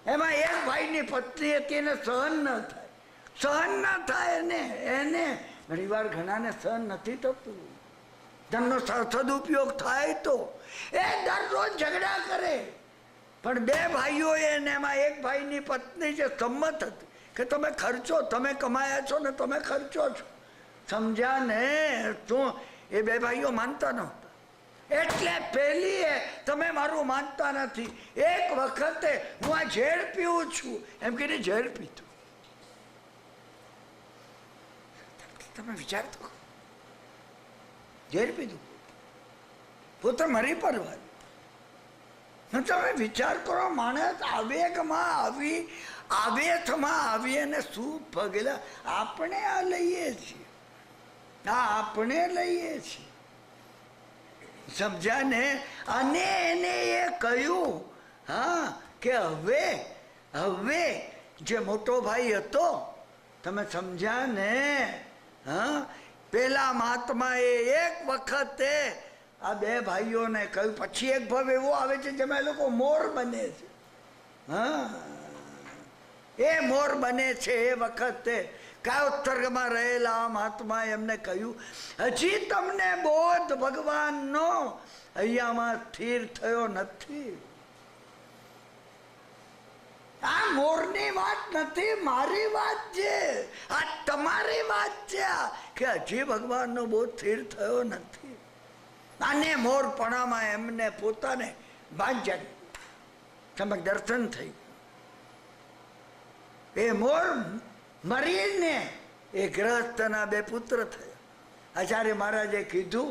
એમાં એક ભાઈની પત્ની હતી, એને સહન ન થાય એને ઘણી વાર ઘણાને સહન નથી થતું. ધનનો સદુપયોગ થાય તો એ દરરોજ ઝઘડા કરે. પણ બે ભાઈઓ એને, એમાં એક ભાઈની પત્ની જે સંમત હતી કે તમે ખર્ચો, તમે કમાયા છો ને તમે ખર્ચો છો. સમજ્યા ને? શું? એ બે ભાઈઓ માનતા નહોતા. એટલે પેલી તમે મારું માનતા નથી. એક વખતે હું આ ઝેર પીવું છું એમ કહીને ઝેર પીધું. તમે વિચાર તો ઝેર પીધું, પુત્ર મરી પડવાનું. તમે વિચાર કરો, માણસ આવેગમાં આવી આવેથમાં આવી અને શું પગલા આપણે આ લઈએ છીએ, આપણે લઈએ છીએ. સમજ્યા ને? અને એને એ કહ્યું હા કે હવે જે મોટો ભાઈ હતો, તમે સમજ્યા ને? હા, પેલા મહાત્માએ એક વખતે આ બે ભાઈઓને કહ્યું. પછી એક ભાવ એવો આવે છે જેમાં એ લોકો મોર બને છે. હા, એ મોર બને છે. એ વખતે કાયોત્સર્ગમાં રહેલા મહાત્માએ એમને કહ્યું, હજી તમને બોધ ભગવાનનો અહીંયામાં સ્થિર થયો નથી. આ મોરની વાત નથી, મારી વાત છે, આ તમારી વાત છે કે હજી ભગવાનનો બોધ સ્થિર થયો નથી. અને મોરપણામાં એમને પોતાને બાંધ્યા. તમે દર્શન થઈ. એ મોર મરીને એ ગ્રહસ્થના બે પુત્ર થયા. આચાર્ય મહારાજે કીધું,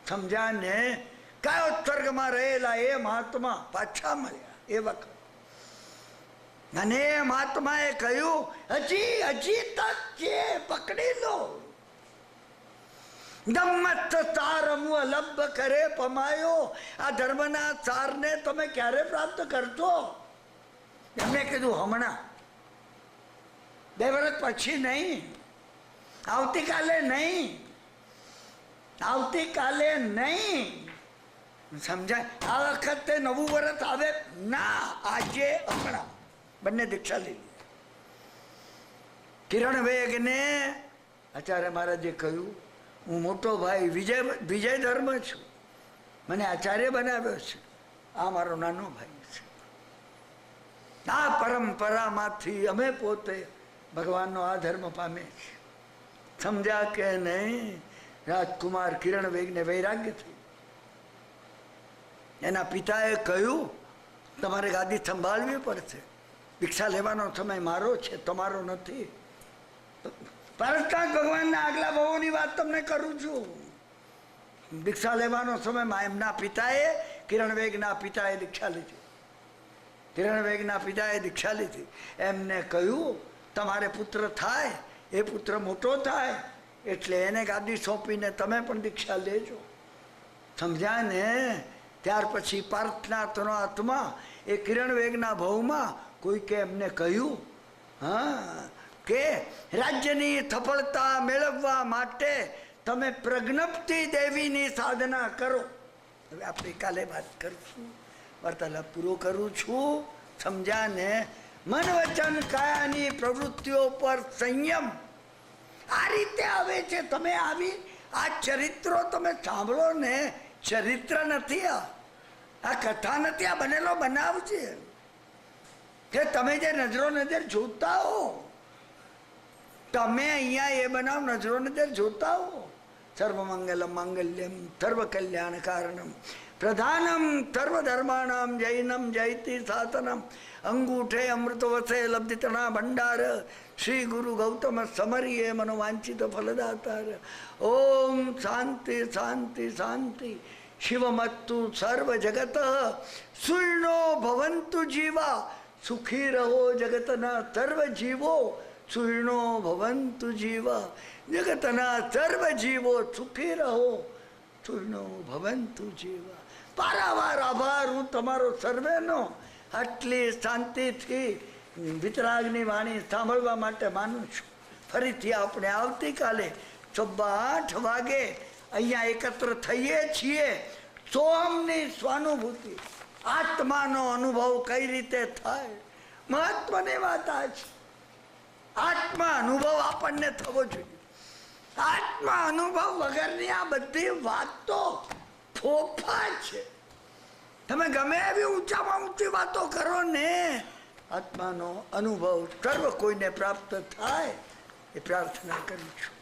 સમજ્યા ને? કાયોત્સર્ગમાં રહેલા એ મહાત્મા પાછા મળ્યા એ વખત. અને એ મહાત્માએ કહ્યું, હજી તક છે, પકડી લો. ધમ્મસ્થ સારમુ અલભ્ય કરે પમાયો. આ ધર્મના સારને તમે ક્યારે પ્રાપ્ત કરશો? એમને કીધું હમણાં, 2 વર્ષ પછી નહીં, આવતીકાલે નહીં, આવતીકાલે નહીં. સમજાય? આ વખતે નવું વર્ષ આવે ના, આજે હમણાં બંને દીક્ષા લીધી. કિરણ વેગને આચાર્ય મહારાજે કહ્યું, હું મોટો ભાઈ વિજય ધર્મ છું, મને આચાર્ય બનાવ્યો છે, આ મારો નાનો ભાઈ છે. આ પરંપરામાંથી અમે પોતે ભગવાનનો આ ધર્મ પામે છે. સમજ્યા કે નહીં? રાજકુમાર કિરણ વેગને વૈરાગ્ય થયું. એના પિતાએ કહ્યું, તમારે ગાદી સંભાળવી પડશે. દીક્ષા લેવાનો સમય મારો છે, તમારો નથી. પરસ્તા ભગવાનના આગલા ભાવોની વાત તમને કરું છું. દીક્ષા લેવાનો સમય એમના પિતાએ, કિરણ વેગના પિતાએ દીક્ષા લીધી. કિરણ વેગના પિતાએ દીક્ષા લીધી. એમને કહ્યું, તમારે પુત્ર થાય, એ પુત્ર મોટો થાય એટલે એને ગાદી સોંપીને તમે પણ દીક્ષા લેજો. સમજ્યા ને? ત્યાર પછી પાર્થનાથનો આત્મા એ કિરણ વેગના ભાવમાં કોઈકે એમને કહ્યું, હા, કે રાજ્યની સફળતા મેળવવા માટે તમે પ્રજ્ઞપ્તિ દેવીની સાધના કરો. હવે આપણે કાલે વાત કરશું, વાર્તાલાપ પૂરો કરું છું. સમજ્યા ને? મન વચન કાયાની પ્રવૃત્તિઓ પર સંયમ આ રીતે આવે છે. તમે આવી આ ચરિત્રો તમે સાંભળો ને, ચરિત્ર નથી, આ કથા નથી, આ બનેલો બનાવ છે. કે તમે જે નજરો નજર જોતા હો, તમે અહીંયા એ બનાવ નજરો નજર જોતા હો. સર્વમંગલમ માંગલ્યમ સર્વ કલ્યાણ કારણમ પ્રધાનમ સર્વધર્માણામ જૈનમ જયતિ સાતનમ અંગૂઠે અમૃત વસે લબ્ધિતના ભંડાર શ્રી ગુરુ ગૌતમ સમરીએ મનોવાંચિત ફલદાતાર. ઓમ શાંતિ શાંતિ શાંતિ. શિવમત્તુ સર્વ જગત સુર્ણો ભવંતુ જીવા. સુખી રહો જગતના સર્વ જીવો, સુર્ણો ભવંતુ જીવા. જગતના સર્વ જીવો સુખી રહો, સુર્ણો ભવંતુ જીવા. પારાવાર આભાર હું તમારો સર્વેનો આટલી શાંતિથી વિતરાગની વાણી સાંભળવા માટે માનું છું. ફરીથી આપણે આવતીકાલે 8:15 વાગે અહીંયા એકત્ર થઈએ છીએ. સોહમની સ્વાનુભૂતિ, આત્માનો અનુભવ કઈ રીતે થાય, મહત્વની વાત આ છે. આત્મા અનુભવ આપણને થવો જોઈએ. આત્મા અનુભવ વગરની આ બધી વાતો ફોફા છે. તમે ગમે એવી ઊંચામાં ઊંચી વાતો કરો ને, આત્માનો અનુભવ સર્વ કોઈને પ્રાપ્ત થાય એ પ્રાર્થના કરું છું.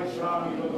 Shami